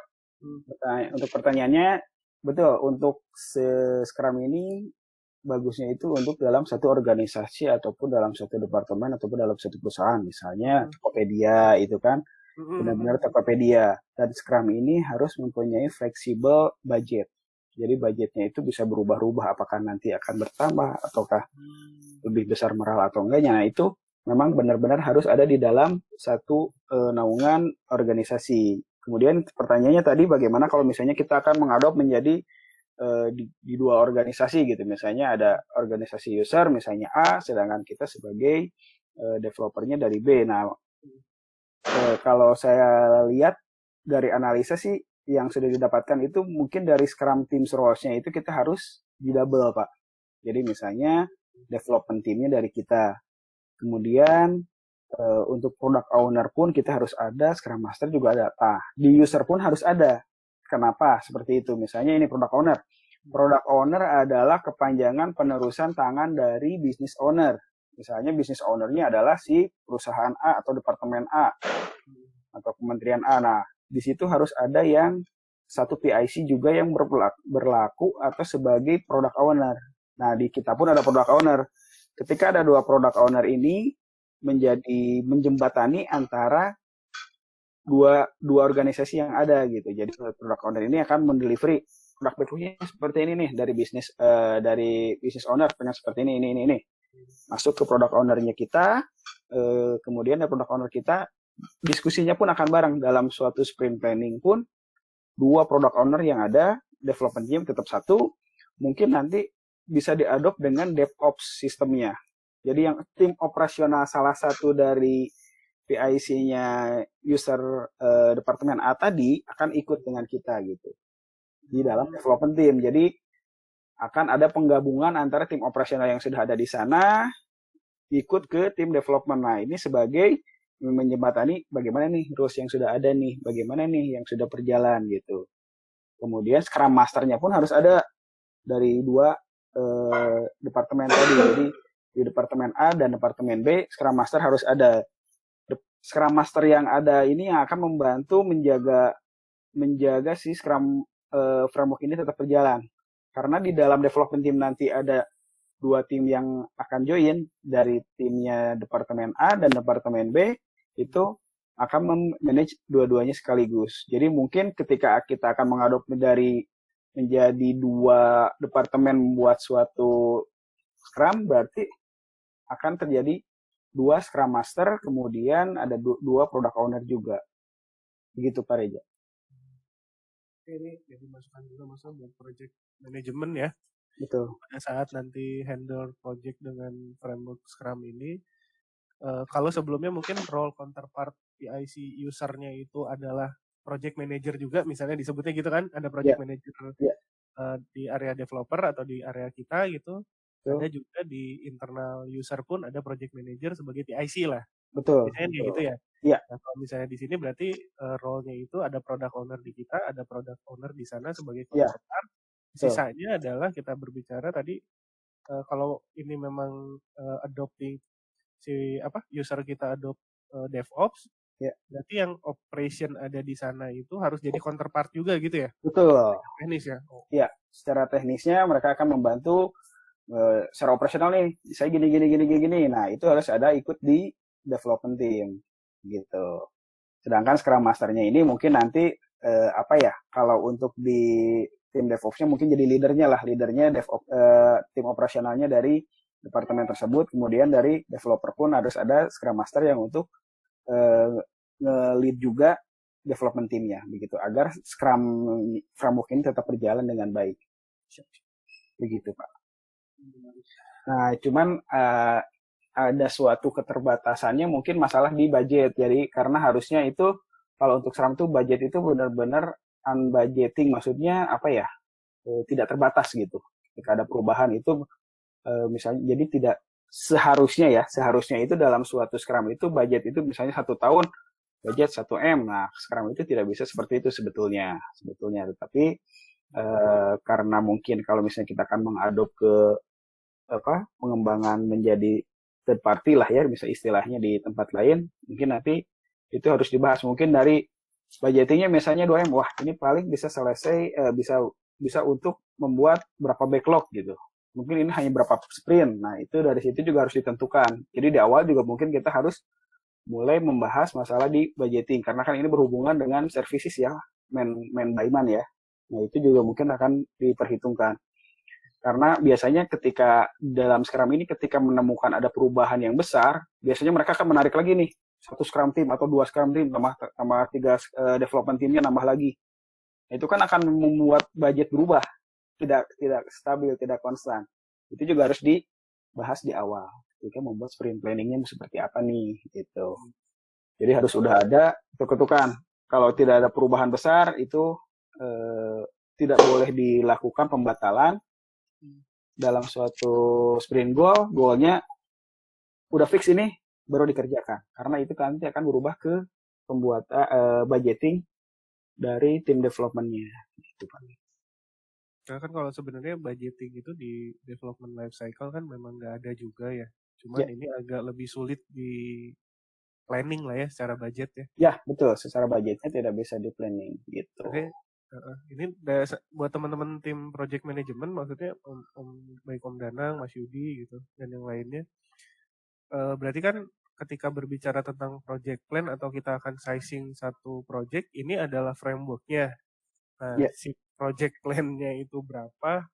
untuk pertanyaannya betul, untuk Scrum ini bagusnya itu untuk dalam satu organisasi ataupun dalam satu departemen ataupun dalam satu perusahaan, misalnya Tokopedia itu kan benar-benar Tokopedia, dan Scrum ini harus mempunyai fleksibel budget. Jadi budgetnya itu bisa berubah-ubah, apakah nanti akan bertambah ataukah lebih besar moral atau enggaknya. Nah itu memang benar-benar harus ada di dalam satu naungan organisasi. Kemudian pertanyaannya tadi bagaimana kalau misalnya kita akan mengadop menjadi di dua organisasi gitu. Misalnya ada organisasi user misalnya A, sedangkan kita sebagai developernya dari B. Nah, kalau saya lihat dari analisa sih yang sudah didapatkan itu mungkin dari Scrum Teams roles-nya itu kita harus di double, Pak. Jadi misalnya development team-nya dari kita. Kemudian untuk product owner pun kita harus ada, Scrum Master juga ada. Nah, di user pun harus ada. Kenapa? Seperti itu. Misalnya ini product owner. Product owner adalah kepanjangan penerusan tangan dari business owner. Misalnya business owner-nya adalah si perusahaan A atau departemen A atau kementerian A. Nah, di situ harus ada yang satu PIC juga yang berlaku atau sebagai product owner. Nah, di kita pun ada product owner. Ketika ada dua product owner ini menjadi menjembatani antara dua organisasi yang ada gitu. Jadi product owner ini akan mendelivery produk backlognya seperti ini nih dari business owner pengen seperti ini. Masuk ke product owner-nya kita, kemudian dari product owner kita diskusinya pun akan bareng dalam suatu sprint planning pun dua product owner yang ada, development team tetap satu, mungkin nanti bisa diadopt dengan DevOps sistemnya. Jadi yang tim operasional salah satu dari PIC-nya user departemen A tadi akan ikut dengan kita gitu di dalam development team. Jadi akan ada penggabungan antara tim operasional yang sudah ada di sana ikut ke tim development. Nah, ini sebagai menjembatani bagaimana nih rules yang sudah ada nih, bagaimana nih yang sudah berjalan gitu. Kemudian Scrum Master-nya pun harus ada dari dua departemen tadi. Jadi di departemen A dan departemen B, Scrum Master harus ada. Scrum Master yang ada ini yang akan membantu menjaga si Scrum framework ini tetap berjalan. Karena di dalam development team nanti ada dua tim yang akan join dari timnya departemen A dan departemen B itu akan memanage dua-duanya sekaligus. Jadi mungkin ketika kita akan mengadopsi dari menjadi dua departemen membuat suatu Scrum, berarti akan terjadi dua Scrum Master, kemudian ada dua Product Owner juga. Begitu Pak Reja. Ini jadi masukan juga buat project management ya. Betul. Pada saat nanti handle project dengan framework Scrum ini, kalau sebelumnya mungkin role counterpart PIC usernya itu adalah project manager juga, misalnya disebutnya gitu kan, ada project manager di area developer atau di area kita gitu. Ada juga di internal user pun ada project manager sebagai PIC lah. Betul. Misalnya kayak gitu ya. Iya. Nah, kalau misalnya di sini berarti role-nya itu ada product owner di kita, ada product owner di sana sebagai counterpart. Sisanya adalah kita berbicara tadi kalau ini memang adopting user kita adopt DevOps, berarti yang operation ada di sana itu harus jadi counterpart juga gitu ya? Betul. Teknis ya? Iya, secara teknisnya mereka akan membantu secara operasional nih, saya gini. Nah, itu harus ada ikut di development team gitu. Sedangkan Scrum Master-nya ini mungkin nanti kalau untuk di tim DevOps-nya mungkin jadi leadernya tim operasionalnya dari departemen tersebut, kemudian dari developer pun harus ada Scrum Master yang untuk nge-lead juga development team-nya begitu agar Scrum framework ini tetap berjalan dengan baik. Begitu, Pak. Nah, cuman ada suatu keterbatasannya mungkin masalah di budget. Jadi karena harusnya itu kalau untuk Scrum tuh budget itu benar-benar unbudgeting, maksudnya tidak terbatas gitu. Ketika ada perubahan itu misalnya jadi tidak seharusnya itu dalam suatu Scrum itu budget itu misalnya 1 tahun budget 1 M. Nah, Scrum itu tidak bisa seperti itu sebetulnya. Tetapi karena mungkin kalau misalnya kita akan mengadop ke pengembangan menjadi third party lah ya, bisa istilahnya di tempat lain, mungkin nanti itu harus dibahas. Mungkin dari budgetingnya misalnya 2M, wah ini paling bisa selesai, bisa untuk membuat berapa backlog gitu. Mungkin ini hanya berapa sprint. Nah, itu dari situ juga harus ditentukan. Jadi di awal juga mungkin kita harus mulai membahas masalah di budgeting, karena kan ini berhubungan dengan services ya, man by man ya. Nah, itu juga mungkin akan diperhitungkan. Karena biasanya ketika dalam Scrum ini ketika menemukan ada perubahan yang besar, biasanya mereka akan menarik lagi nih satu Scrum team atau dua Scrum team tambah tiga development teamnya nambah lagi. Itu kan akan membuat budget berubah, tidak stabil, tidak konstan. Itu juga harus dibahas di awal. Ketika membuat sprint planningnya seperti apa nih, gitu. Jadi harus sudah ada ketukan. Kalau tidak ada perubahan besar, itu tidak boleh dilakukan pembatalan dalam suatu sprint goalnya udah fix ini baru dikerjakan. Karena itu nanti akan berubah ke budgeting dari tim development-nya. Gitu, Pak. Karena kan kalau sebenarnya budgeting itu di development life cycle kan memang nggak ada juga ya. Cuman ini agak lebih sulit di planning lah ya secara budget ya. Ya, betul. Secara budgetnya tidak bisa di planning gitu. Oke. Ini buat teman-teman tim project management, maksudnya baik Om Danang, Mas Yudi gitu, dan yang lainnya. Berarti kan ketika berbicara tentang project plan atau kita akan sizing satu project, ini adalah frameworknya. Nah, si project plan-nya itu berapa,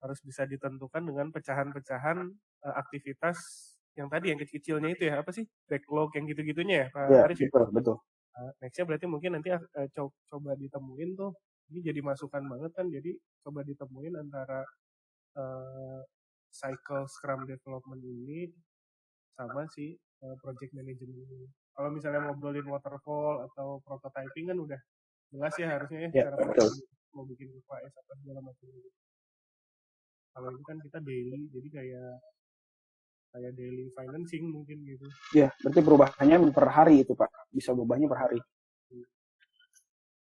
harus bisa ditentukan dengan pecahan-pecahan aktivitas yang tadi, yang kecil-kecilnya itu ya, apa sih? Backlog yang gitu-gitunya ya, Pak Arif? Betul. Nextnya berarti mungkin nanti coba ditemuin tuh, ini jadi masukan banget kan, jadi coba ditemuin antara cycle Scrum development ini sama si project management ini. Kalau misalnya ngobrolin waterfall atau prototyping kan udah jelas ya harusnya ya, cara mau bikin UKS apa segala macam. Kalau ini kan kita daily, jadi kayak daily financing mungkin gitu. Ya, berarti perubahannya per hari itu Pak, bisa berubahnya per hari.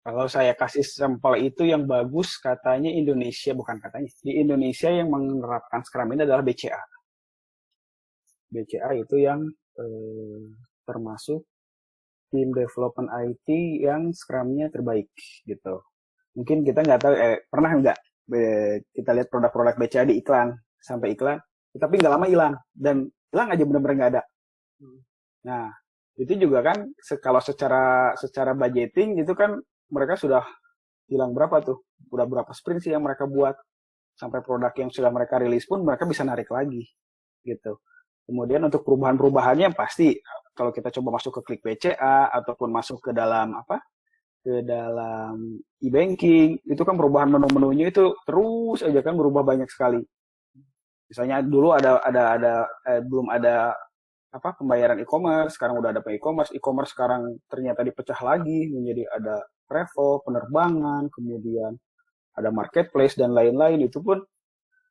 Kalau saya kasih sampel itu yang bagus katanya Indonesia, bukan katanya, di Indonesia yang menerapkan Scrum ini adalah BCA. BCA itu yang termasuk tim development IT yang Scrum-nya terbaik gitu. Mungkin kita nggak tahu, pernah nggak kita lihat produk-produk BCA di iklan, sampai iklan, tapi nggak lama hilang, dan hilang aja benar-benar nggak ada. Nah, itu juga kan kalau secara budgeting itu kan mereka sudah hilang berapa tuh, udah berapa sprint sih yang mereka buat, sampai produk yang sudah mereka rilis pun mereka bisa narik lagi gitu. Kemudian untuk perubahan-perubahannya pasti kalau kita coba masuk ke klik BCA ataupun masuk ke dalam e-banking, itu kan perubahan menu-menunya itu terus aja kan berubah banyak sekali. Misalnya dulu belum ada pembayaran e-commerce, sekarang udah ada e-commerce sekarang ternyata dipecah lagi menjadi ada travel, penerbangan, kemudian ada marketplace dan lain-lain. Itu pun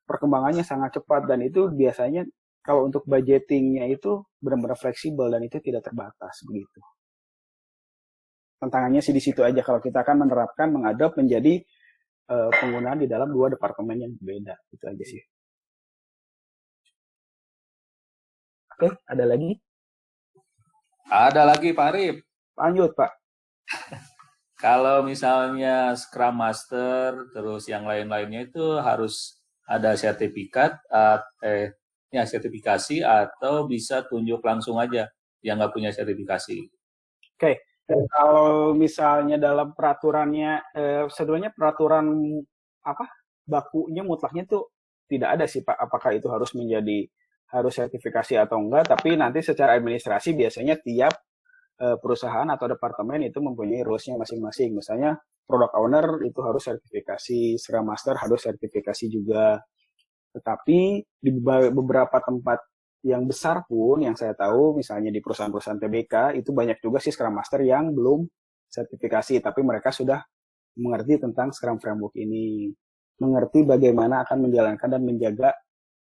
perkembangannya sangat cepat, dan itu biasanya kalau untuk budgetingnya itu benar-benar fleksibel dan itu tidak terbatas begitu. Tantangannya sih di situ aja kalau kita akan menerapkan mengadop menjadi penggunaan di dalam dua departemen yang berbeda. Itu aja sih. Oke, ada lagi? Ada lagi Pak Arif. Lanjut Pak. Kalau misalnya Scrum Master terus yang lain-lainnya itu harus ada sertifikasi atau bisa tunjuk langsung aja yang nggak punya sertifikasi. Oke. Kalau misalnya dalam peraturannya, sebenarnya peraturan bakunya mutlaknya tuh tidak ada sih Pak. Apakah itu harus sertifikasi atau enggak? Tapi nanti secara administrasi biasanya tiap perusahaan atau departemen itu mempunyai rules-nya masing-masing. Misalnya product owner itu harus sertifikasi, Scrum Master harus sertifikasi juga. Tetapi di beberapa tempat yang besar pun yang saya tahu, misalnya di perusahaan-perusahaan TBK, itu banyak juga sih Scrum Master yang belum sertifikasi, tapi mereka sudah mengerti tentang Scrum Framework ini, mengerti bagaimana akan menjalankan dan menjaga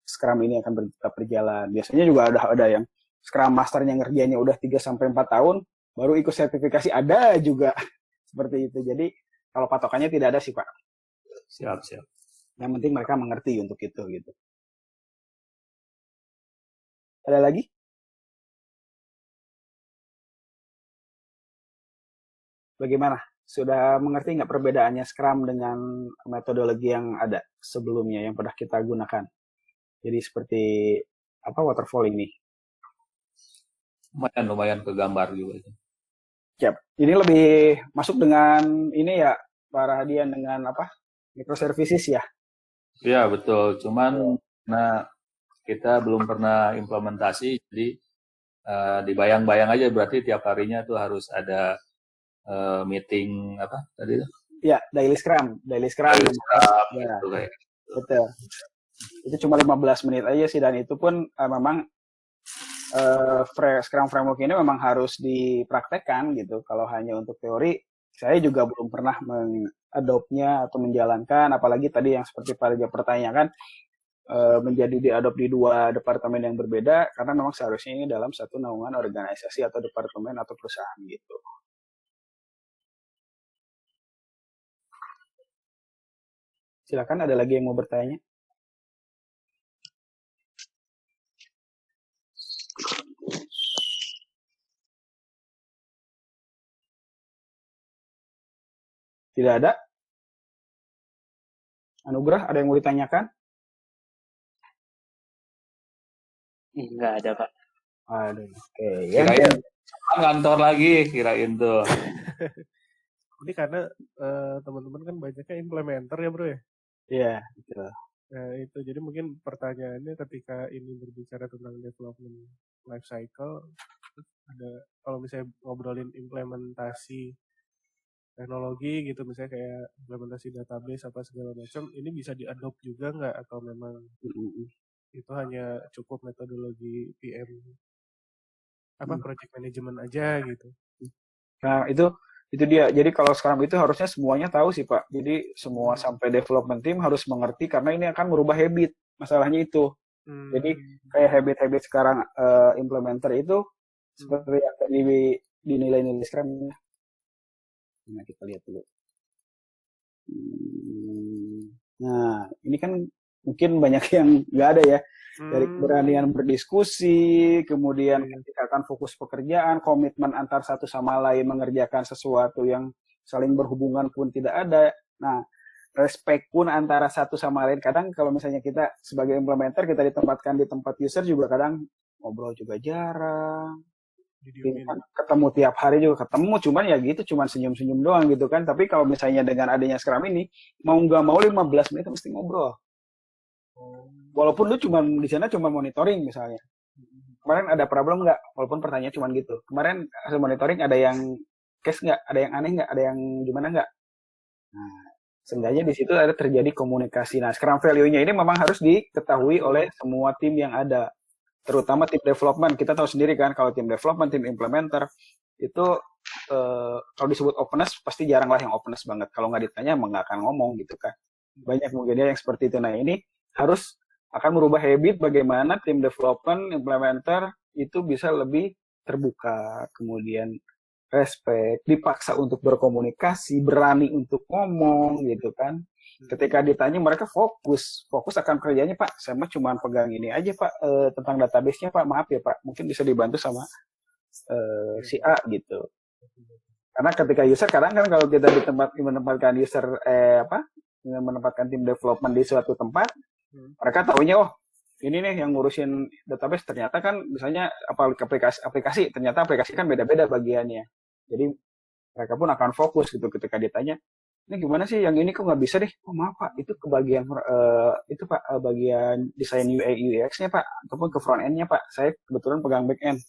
Scrum ini akan tetap berjalan. Biasanya juga ada yang Scrum Master yang ngerjainnya udah 3-4 tahun, baru ikut sertifikasi, ada juga seperti itu. Jadi kalau patokannya tidak ada sih Pak. Siap. Yang penting mereka mengerti untuk itu gitu. Ada lagi? Bagaimana? Sudah mengerti nggak perbedaannya Scrum dengan metodologi yang ada sebelumnya yang pernah kita gunakan? Jadi seperti waterfall ini? Lumayan ke gambar juga. Siap. Ini lebih masuk dengan ini ya, Pak Rahadian, dengan microservices ya? Iya betul. Cuman nah kita belum pernah implementasi, jadi dibayang-bayang aja berarti tiap harinya tuh harus ada meeting apa tadi? Ya, daily scrum. Ya, Gitu kayak. betul. Itu cuma 15 menit aja sih, dan itu pun memang Scrum Framework ini memang harus dipraktekkan gitu. Kalau hanya untuk teori, saya juga belum pernah mengadoptnya atau menjalankan, apalagi tadi yang seperti Pak Reja pertanyakan, menjadi diadop di dua departemen yang berbeda, karena memang seharusnya ini dalam satu naungan organisasi atau departemen atau perusahaan gitu. Silakan, ada lagi yang mau bertanya? Tidak ada? Anugrah, ada yang mau ditanyakan? Enggak ada, Pak. Aduh, oke. Ya, Kirain kantor lagi, kirain tuh. Ini karena teman-teman kan banyaknya implementer ya bro ya. Iya, betul. Nah itu jadi mungkin pertanyaannya ketika ini berbicara tentang development life cycle, ada kalau misalnya ngobrolin implementasi teknologi gitu, misalnya kayak implementasi database apa segala macam, ini bisa diadopt juga nggak, atau memang itu hanya cukup metodologi PM apa project management aja gitu? Nah, itu dia. Jadi kalau sekarang itu harusnya semuanya tahu sih, Pak. Jadi semua sampai development team harus mengerti, karena ini akan merubah habit. Masalahnya itu. Jadi kayak habit-habit sekarang implementer itu seperti yang tadi di nilai-nilai Scrum. Nah, kita lihat dulu. Nah, ini kan mungkin banyak yang nggak ada ya. Dari keberanian berdiskusi, kemudian ketika akan fokus pekerjaan, komitmen antar satu sama lain mengerjakan sesuatu yang saling berhubungan pun tidak ada. Nah, respect pun antara satu sama lain. Kadang kalau misalnya kita sebagai implementer, kita ditempatkan di tempat user juga kadang ngobrol juga jarang. Ketemu tiap hari juga ketemu, cuman ya gitu, cuman senyum-senyum doang gitu kan. Tapi kalau misalnya dengan adanya Scrum ini, mau nggak mau 15 menit mesti ngobrol. Walaupun lu cuma di sana cuma monitoring misalnya. Kemarin ada problem nggak? Walaupun pertanyaan cuma gitu. Kemarin hasil monitoring ada yang case nggak? Ada yang aneh nggak? Ada yang gimana nggak? Nah, seenggaknya di situ ada terjadi komunikasi. Nah, Scrum value-nya ini memang harus diketahui oleh semua tim yang ada. Terutama tim development. Kita tahu sendiri kan kalau tim development, tim implementer itu kalau disebut openness pasti jarang lah yang openness banget. Kalau nggak ditanya emang nggak akan ngomong gitu kan. Banyak mungkin yang seperti itu. Nah, ini harus akan merubah habit bagaimana tim development, implementer itu bisa lebih terbuka, kemudian respect, dipaksa untuk berkomunikasi, berani untuk ngomong gitu kan. Ketika ditanya mereka fokus akan kerjanya, Pak. Saya mah cuma pegang ini aja Pak, tentang database-nya Pak. Maaf ya Pak, mungkin bisa dibantu sama si A gitu. Karena ketika user kadang kan kalau kita menempatkan user menempatkan tim development di suatu tempat, mereka tahunya ini nih yang ngurusin database, ternyata kan misalnya aplikasi ternyata aplikasi kan beda-beda bagiannya. Jadi mereka pun akan fokus gitu ketika ditanya, ini gimana sih yang ini kok nggak bisa deh? Oh maaf Pak, itu ke bagian itu Pak, bagian desain UI UX-nya Pak, ataupun ke front end-nya Pak. Saya kebetulan pegang back end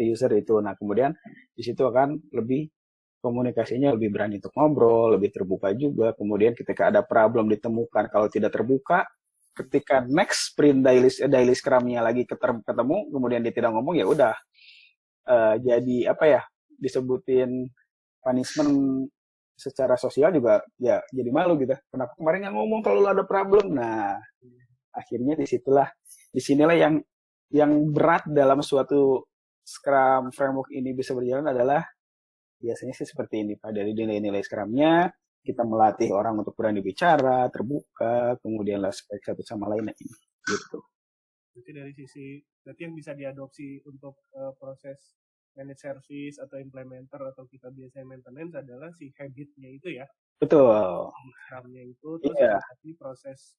ke user itu. Nah kemudian di situ akan lebih komunikasinya lebih berani untuk ngobrol, lebih terbuka juga. Kemudian ketika ada problem ditemukan, kalau tidak terbuka, ketika next sprint daily scrum-nya lagi ketemu, kemudian dia tidak ngomong, ya udah jadi apa ya, disebutin punishment secara sosial juga ya jadi malu gitu. Kenapa kemarin yang ngomong kalau ada problem? Nah, akhirnya disinilah yang berat dalam suatu Scrum framework ini bisa berjalan adalah biasanya sih seperti ini Pak, dari nilai-nilai Scrum-nya kita melatih orang untuk berani bicara, terbuka, kemudian respect satu sama lain ini gitu. Berarti dari sisi yang bisa diadopsi untuk proses manage service atau implementer atau kita biasanya maintenance adalah si habit-nya itu ya. Betul. Scrum-nya itu terus nanti proses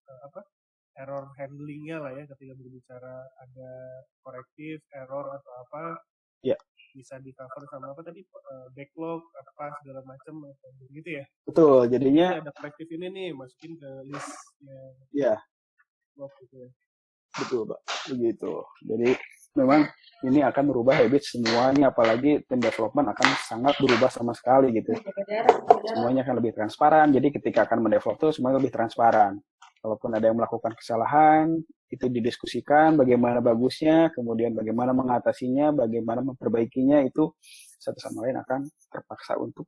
error handling-nya lah ya, ketika berbicara ada korektif, error atau apa. Ya. bisa di cover sama apa tadi backlog apa segala macam gitu ya. Betul, Jadi jadinya ada proaktif ini nih masukin ke listnya ya backlog gitu ya. betul Pak, begitu. Jadi memang ini akan merubah habit semuanya, apalagi tim development akan sangat berubah sama sekali gitu. Semuanya akan lebih transparan, jadi ketika akan mendevelop tuh semuanya lebih transparan. Kalaupun ada yang melakukan kesalahan, itu didiskusikan bagaimana bagusnya, kemudian bagaimana mengatasinya, bagaimana memperbaikinya, itu satu sama lain akan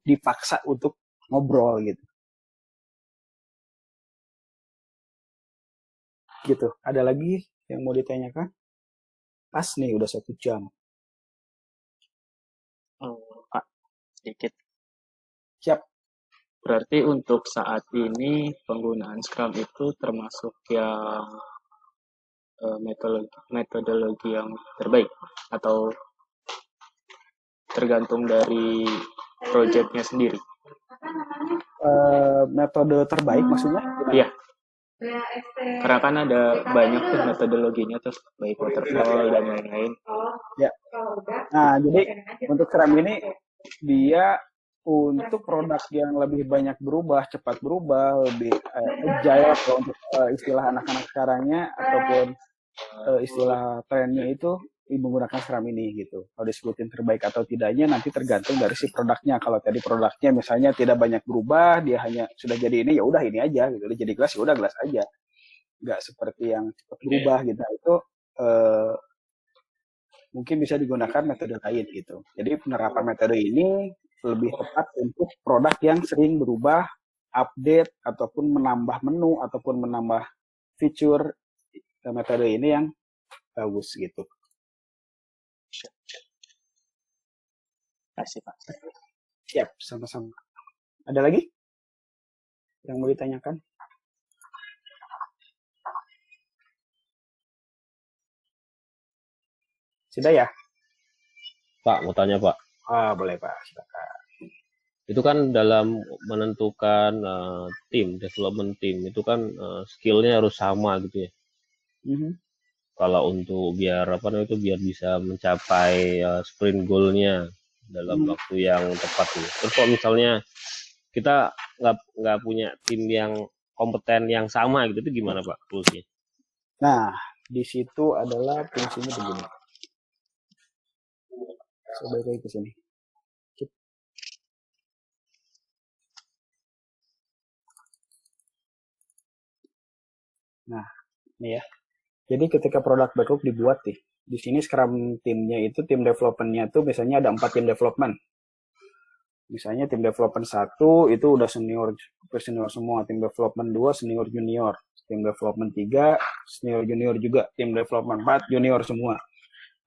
dipaksa untuk ngobrol gitu. Gitu. Ada lagi yang mau ditanyakan? Pas nih, udah 1 jam. Pak, sedikit. Siap. Berarti untuk saat ini penggunaan Scrum itu termasuk yang metodologi yang terbaik atau tergantung dari projectnya sendiri? Metode terbaik maksudnya? Iya. Karena kan ada banyak tuh metodologinya tuh, baik waterfall dan lain-lain. Ya. Nah, jadi untuk Scrum ini dia untuk produk yang lebih banyak berubah, cepat berubah, lebih agile kalau untuk istilah anak-anak sekarangnya ataupun istilah trennya itu menggunakan Scrum ini gitu. Kalau disebutin terbaik atau tidaknya nanti tergantung dari si produknya. Kalau tadi produknya misalnya tidak banyak berubah, dia hanya sudah jadi ini, ya udah ini aja gitu. Udah jadi gelas, ya udah gelas aja. Nggak seperti yang cepat berubah gitu. Itu mungkin bisa digunakan metode lain gitu. Jadi penerapan metode ini lebih tepat untuk produk yang sering berubah, update, ataupun menambah menu, ataupun menambah fitur. Metode ini yang bagus gitu. Kasih Pak. Siap, sama-sama. Ada lagi yang mau ditanyakan? Sudah ya? Pak, mau tanya Pak. Boleh Pak, silakan. Itu kan dalam menentukan development team, itu kan skillnya harus sama gitu ya. Kalau untuk biar bisa mencapai sprint goal-nya dalam waktu yang tepat nih. Terus kalau misalnya kita nggak punya tim yang kompeten yang sama gitu, itu gimana Pak solusinya? Nah, di situ adalah fungsinya begini. Coba lagi ke sini. Nah, ini ya. Jadi ketika produk backlog dibuat nih, di sini Scrum timnya itu tim development-nya tuh misalnya ada 4 tim development. Misalnya tim development 1 itu udah senior semua, tim development 2 senior junior, tim development 3 senior junior juga, tim development 4 junior semua.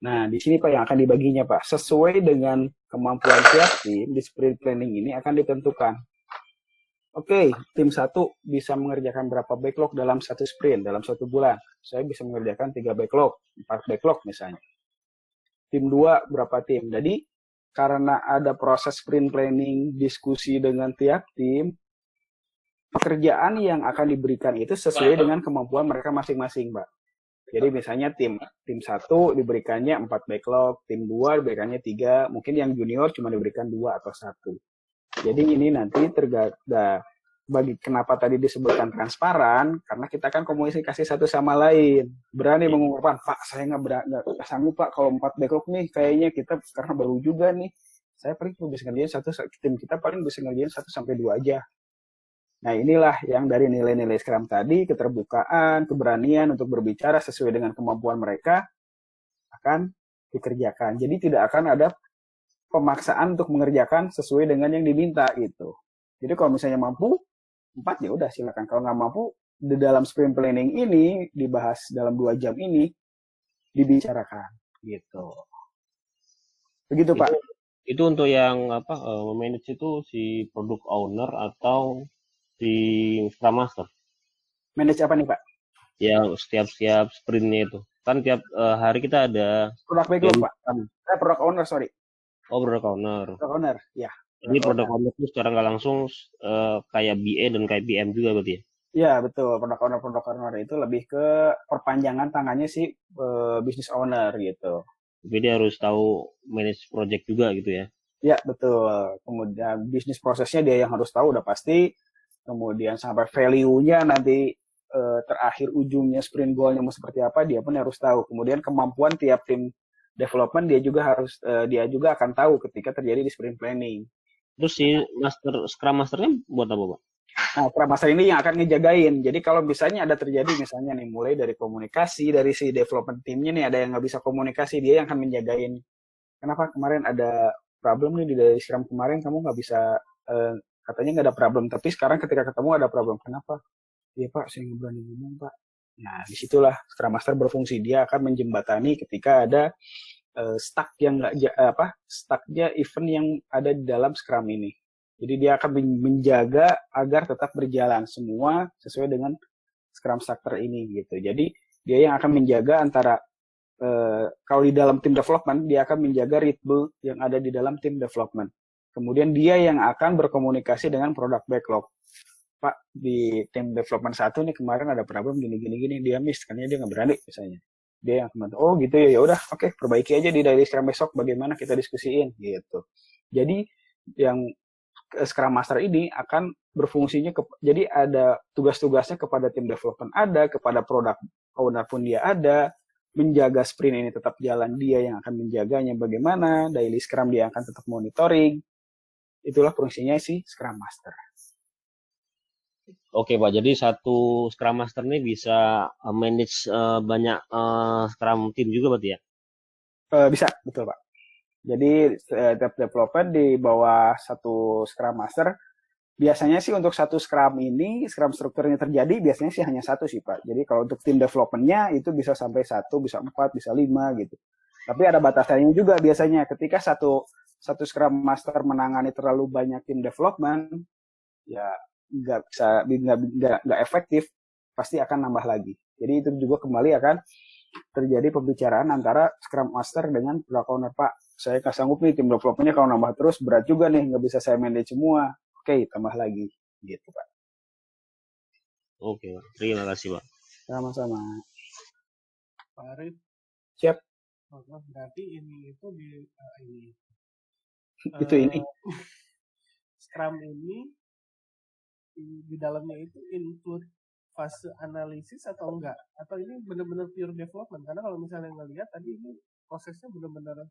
Nah, di sini Pak yang akan dibaginya Pak, sesuai dengan kemampuan tiap tim di sprint planning ini akan ditentukan. Oke, tim 1 bisa mengerjakan berapa backlog dalam 1 sprint, dalam 1 bulan. Saya bisa mengerjakan 3 backlog, 4 backlog misalnya. Tim 2 berapa tim. Jadi, karena ada proses sprint planning, diskusi dengan tiap tim, pekerjaan yang akan diberikan itu sesuai dengan kemampuan mereka masing-masing, Pak. Jadi misalnya tim 1 diberikannya 4 backlog, tim 2 diberikannya 3, mungkin yang junior cuma diberikan 2 atau 1. Jadi ini nanti bagi kenapa tadi disebutkan transparan, karena kita kan komunikasi satu sama lain. Berani mengungkapkan, Pak, saya nggak sanggup Pak, kalau 4 backlog nih, kayaknya kita karena baru juga nih, saya paling bisa ngerjain tim kita paling bisa ngerjain 1-2 aja. Nah inilah yang dari nilai-nilai Scrum tadi, keterbukaan, keberanian untuk berbicara sesuai dengan kemampuan mereka, akan dikerjakan. Jadi tidak akan ada pemaksaan untuk mengerjakan sesuai dengan yang diminta gitu. Jadi kalau misalnya mampu 4 ya udah silakan. Kalau nggak mampu di dalam sprint planning ini dibahas dalam 2 jam ini dibicarakan gitu. Begitu Pak. Itu untuk yang manage itu si product owner atau si Scrum Master? Manage apa nih Pak? Yang setiap sprintnya itu. Kan tiap hari kita ada product backlog Pak. Product owner, sorry. Oh, product owner. Product owner, ya. Ini product owner itu secara nggak langsung kayak BA dan kayak PM juga berarti ya? Iya, betul. Product owner itu lebih ke perpanjangan tangannya si business owner gitu. Tapi dia harus tahu manage project juga gitu ya. Ya, betul. Kemudian bisnis prosesnya dia yang harus tahu udah pasti. Kemudian sampai value-nya nanti terakhir ujungnya sprint goal-nya mau seperti apa dia pun harus tahu. Kemudian kemampuan tiap tim development dia juga akan tahu ketika terjadi di sprint planning. Terus si Scrum Masternya buat apa, Pak? Nah, Scrum Master ini yang akan ngejagain. Jadi kalau misalnya ada terjadi misalnya nih mulai dari komunikasi dari si development timnya nih ada yang nggak bisa komunikasi, dia yang akan menjagain. Kenapa kemarin ada problem nih dari Scrum kemarin kamu nggak bisa katanya nggak ada problem, tapi sekarang ketika ketemu ada problem. Kenapa? Iya Pak, saya nggak berani ngomong Pak. Nah, disitulah Scrum Master berfungsi. Dia akan menjembatani ketika ada stucknya event yang ada di dalam Scrum ini. Jadi dia akan menjaga agar tetap berjalan semua sesuai dengan Scrum Structure ini gitu. Jadi dia yang akan menjaga antara kalau di dalam tim development dia akan menjaga ritme yang ada di dalam tim development. Kemudian dia yang akan berkomunikasi dengan product backlog. Pak, di tim development 1 nih kemarin ada problem gini dia miss karena dia nggak berani misalnya. Dia yang akan oh gitu ya udah oke, perbaiki aja di daily Scrum besok bagaimana kita diskusiin gitu. Jadi yang Scrum Master ini akan berfungsinya jadi ada tugas-tugasnya kepada tim development ada, kepada product owner pun dia ada, menjaga sprint ini tetap jalan dia yang akan menjaganya bagaimana, daily Scrum dia akan tetap monitoring. Itulah fungsinya si Scrum Master. Oke Pak, jadi satu Scrum Master ini bisa manage banyak Scrum team juga berarti ya? Bisa, betul Pak. Jadi development di bawah satu Scrum Master, biasanya sih untuk satu Scrum ini, Scrum strukturnya terjadi biasanya sih hanya satu sih Pak. Jadi kalau untuk tim development-nya itu bisa sampai 1, bisa 4, bisa 5 gitu. Tapi ada batasannya juga biasanya ketika satu Scrum Master menangani terlalu banyak tim development, ya nggak efektif, pasti akan nambah lagi. Jadi itu juga kembali akan terjadi pembicaraan antara Scrum Master dengan product owner. Pak, saya nggak sanggup nih tim development-nya kalau nambah terus berat juga nih, nggak bisa saya manage semua. Oke, tambah lagi, gitu Pak. Oke, terima kasih Pak. Sama-sama. Pak Arif. Siap. Berarti ini itu ini. Scrum ini di dalamnya itu include fase analisis atau enggak? Atau ini benar-benar pure development? Karena kalau misalnya ngelihat tadi ini prosesnya benar-benar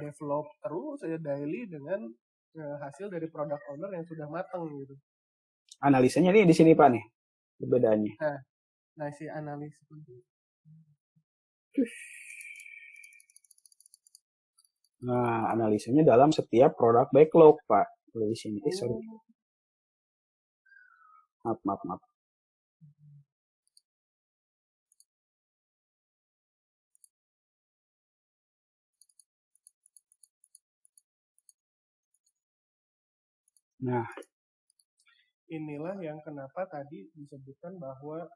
develop terus saya daily dengan hasil dari product owner yang sudah matang gitu. Analisanya nih di sini Pak nih perbedaannya. Nah si analisis itu. Nah, analisanya dalam setiap produk backlog Pak. Di sini. Sorry. Maaf. Nah, inilah yang kenapa tadi disebutkan bahwa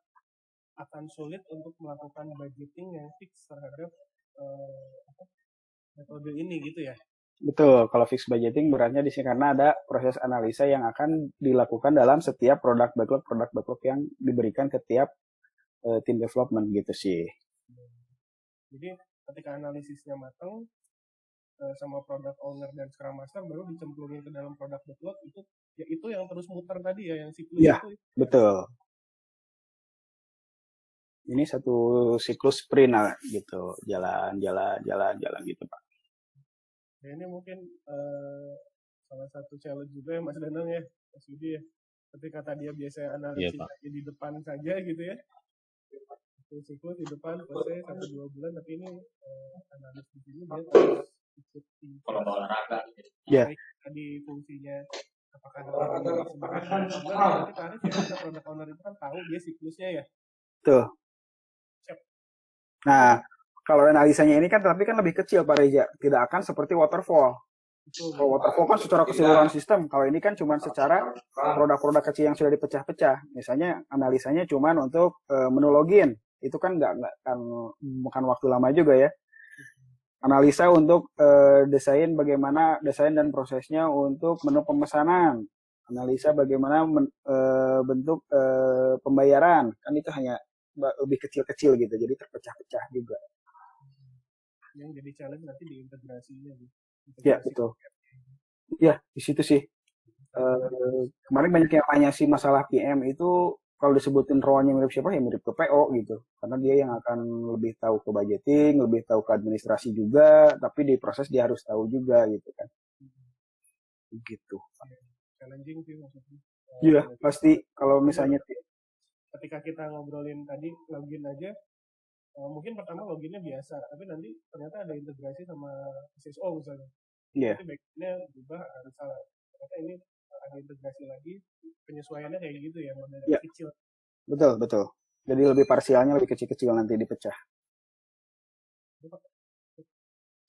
akan sulit untuk melakukan budgeting yang fix terhadap metode ini gitu ya. Betul, kalau fixed budgeting beratnya di sini karena ada proses analisa yang akan dilakukan dalam setiap produk backlog yang diberikan ke tiap tim development gitu sih. Jadi ketika analisisnya matang sama product owner dan Scrum Master baru dicemplungin ke dalam produk backlog itu yang terus muter tadi ya yang siklus ya, itu. Betul. Ini satu siklus sprint gitu, jalan gitu Pak. Ya, ini mungkin salah satu challenge juga ya Mas Danang ya, Mas Yudi ya. Ketika tadi biasanya analisis di depan saja gitu ya. Siklus di depan selesai 1-2 bulan, tapi ini analisis di sini dia harus ikut olahraga. Ya. Tadi fungsinya apakah sebagai product owner, nanti Pak Arif ya, product owner itu kan tahu dia siklusnya ya. Tuh. Nah, kalau analisanya ini kan tapi kan lebih kecil Pak Reza, tidak akan seperti waterfall. Kalau waterfall kan secara keseluruhan sistem, kalau ini kan cuma secara produk-produk kecil yang sudah dipecah-pecah. Misalnya analisanya cuma untuk menu login, itu kan nggak kan bukan waktu lama juga ya. Analisa untuk desain dan prosesnya untuk menu pemesanan, analisa bagaimana bentuk pembayaran, kan itu hanya lebih kecil-kecil gitu, jadi terpecah-pecah juga. yang jadi challenge nanti di integrasinya gitu. Ya, betul. Ya, di situ sih. Kemarin banyak yang tanya sih masalah PM itu kalau disebutin role-nya mirip siapa ya mirip ke PO gitu. Karena dia yang akan lebih tahu ke budgeting, lebih tahu ke administrasi juga, tapi di proses dia harus tahu juga gitu kan. Gitu. Challenging sih maksudnya. Iya, pasti kalau misalnya ketika kita ngobrolin tadi login aja, mungkin pertama loginnya biasa, tapi nanti ternyata ada integrasi sama SSO misalnya. Iya. Nanti backendnya berubah, ada salah. Ternyata ini ada integrasi lagi, penyesuaiannya kayak gitu ya, model Ya. kecil. Betul. Jadi lebih parsialnya lebih kecil-kecil nanti dipecah.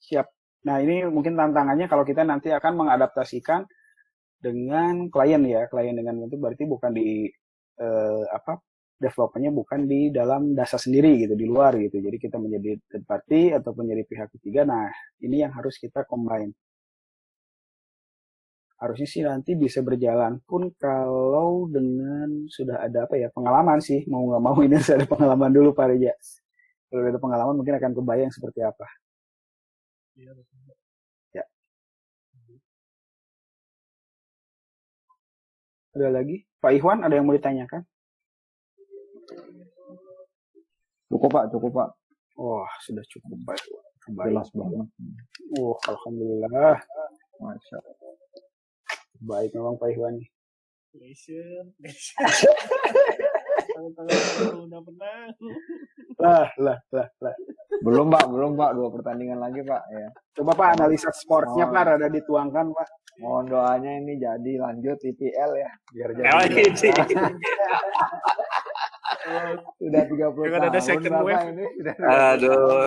Siap. Nah, ini mungkin tantangannya kalau kita nanti akan mengadaptasikan dengan klien ya. Klien dengan itu berarti bukan di developernya bukan di dalam DASA sendiri gitu, di luar gitu. Jadi kita menjadi third party ataupun menjadi pihak ketiga. Nah, ini yang harus kita combine. Harusnya sih nanti bisa berjalan pun kalau dengan sudah ada pengalaman sih, mau nggak mau ini harus ada pengalaman dulu Pak Reja. Kalau ada pengalaman mungkin akan kebayang seperti apa. Iya, betul. Ya. Ada lagi? Pak Ikhwan, ada yang mau ditanyakan? Cukup Pak. Wah, sudah cukup baik. Jelas banget. Alhamdulillah. Masya Allah. Baik memang Pak Ikhwan. Nation. Tangan-tangan udah menang. Lah. Belum Pak. 2 pertandingan lagi Pak ya. Coba Pak analisa sportnya Pak rada dituangkan Pak. Mohon doanya ini jadi lanjut IPL ya. Biar jadi. Sudah 30 Jangan ada tahun second Bapak wave. ini. Aduh.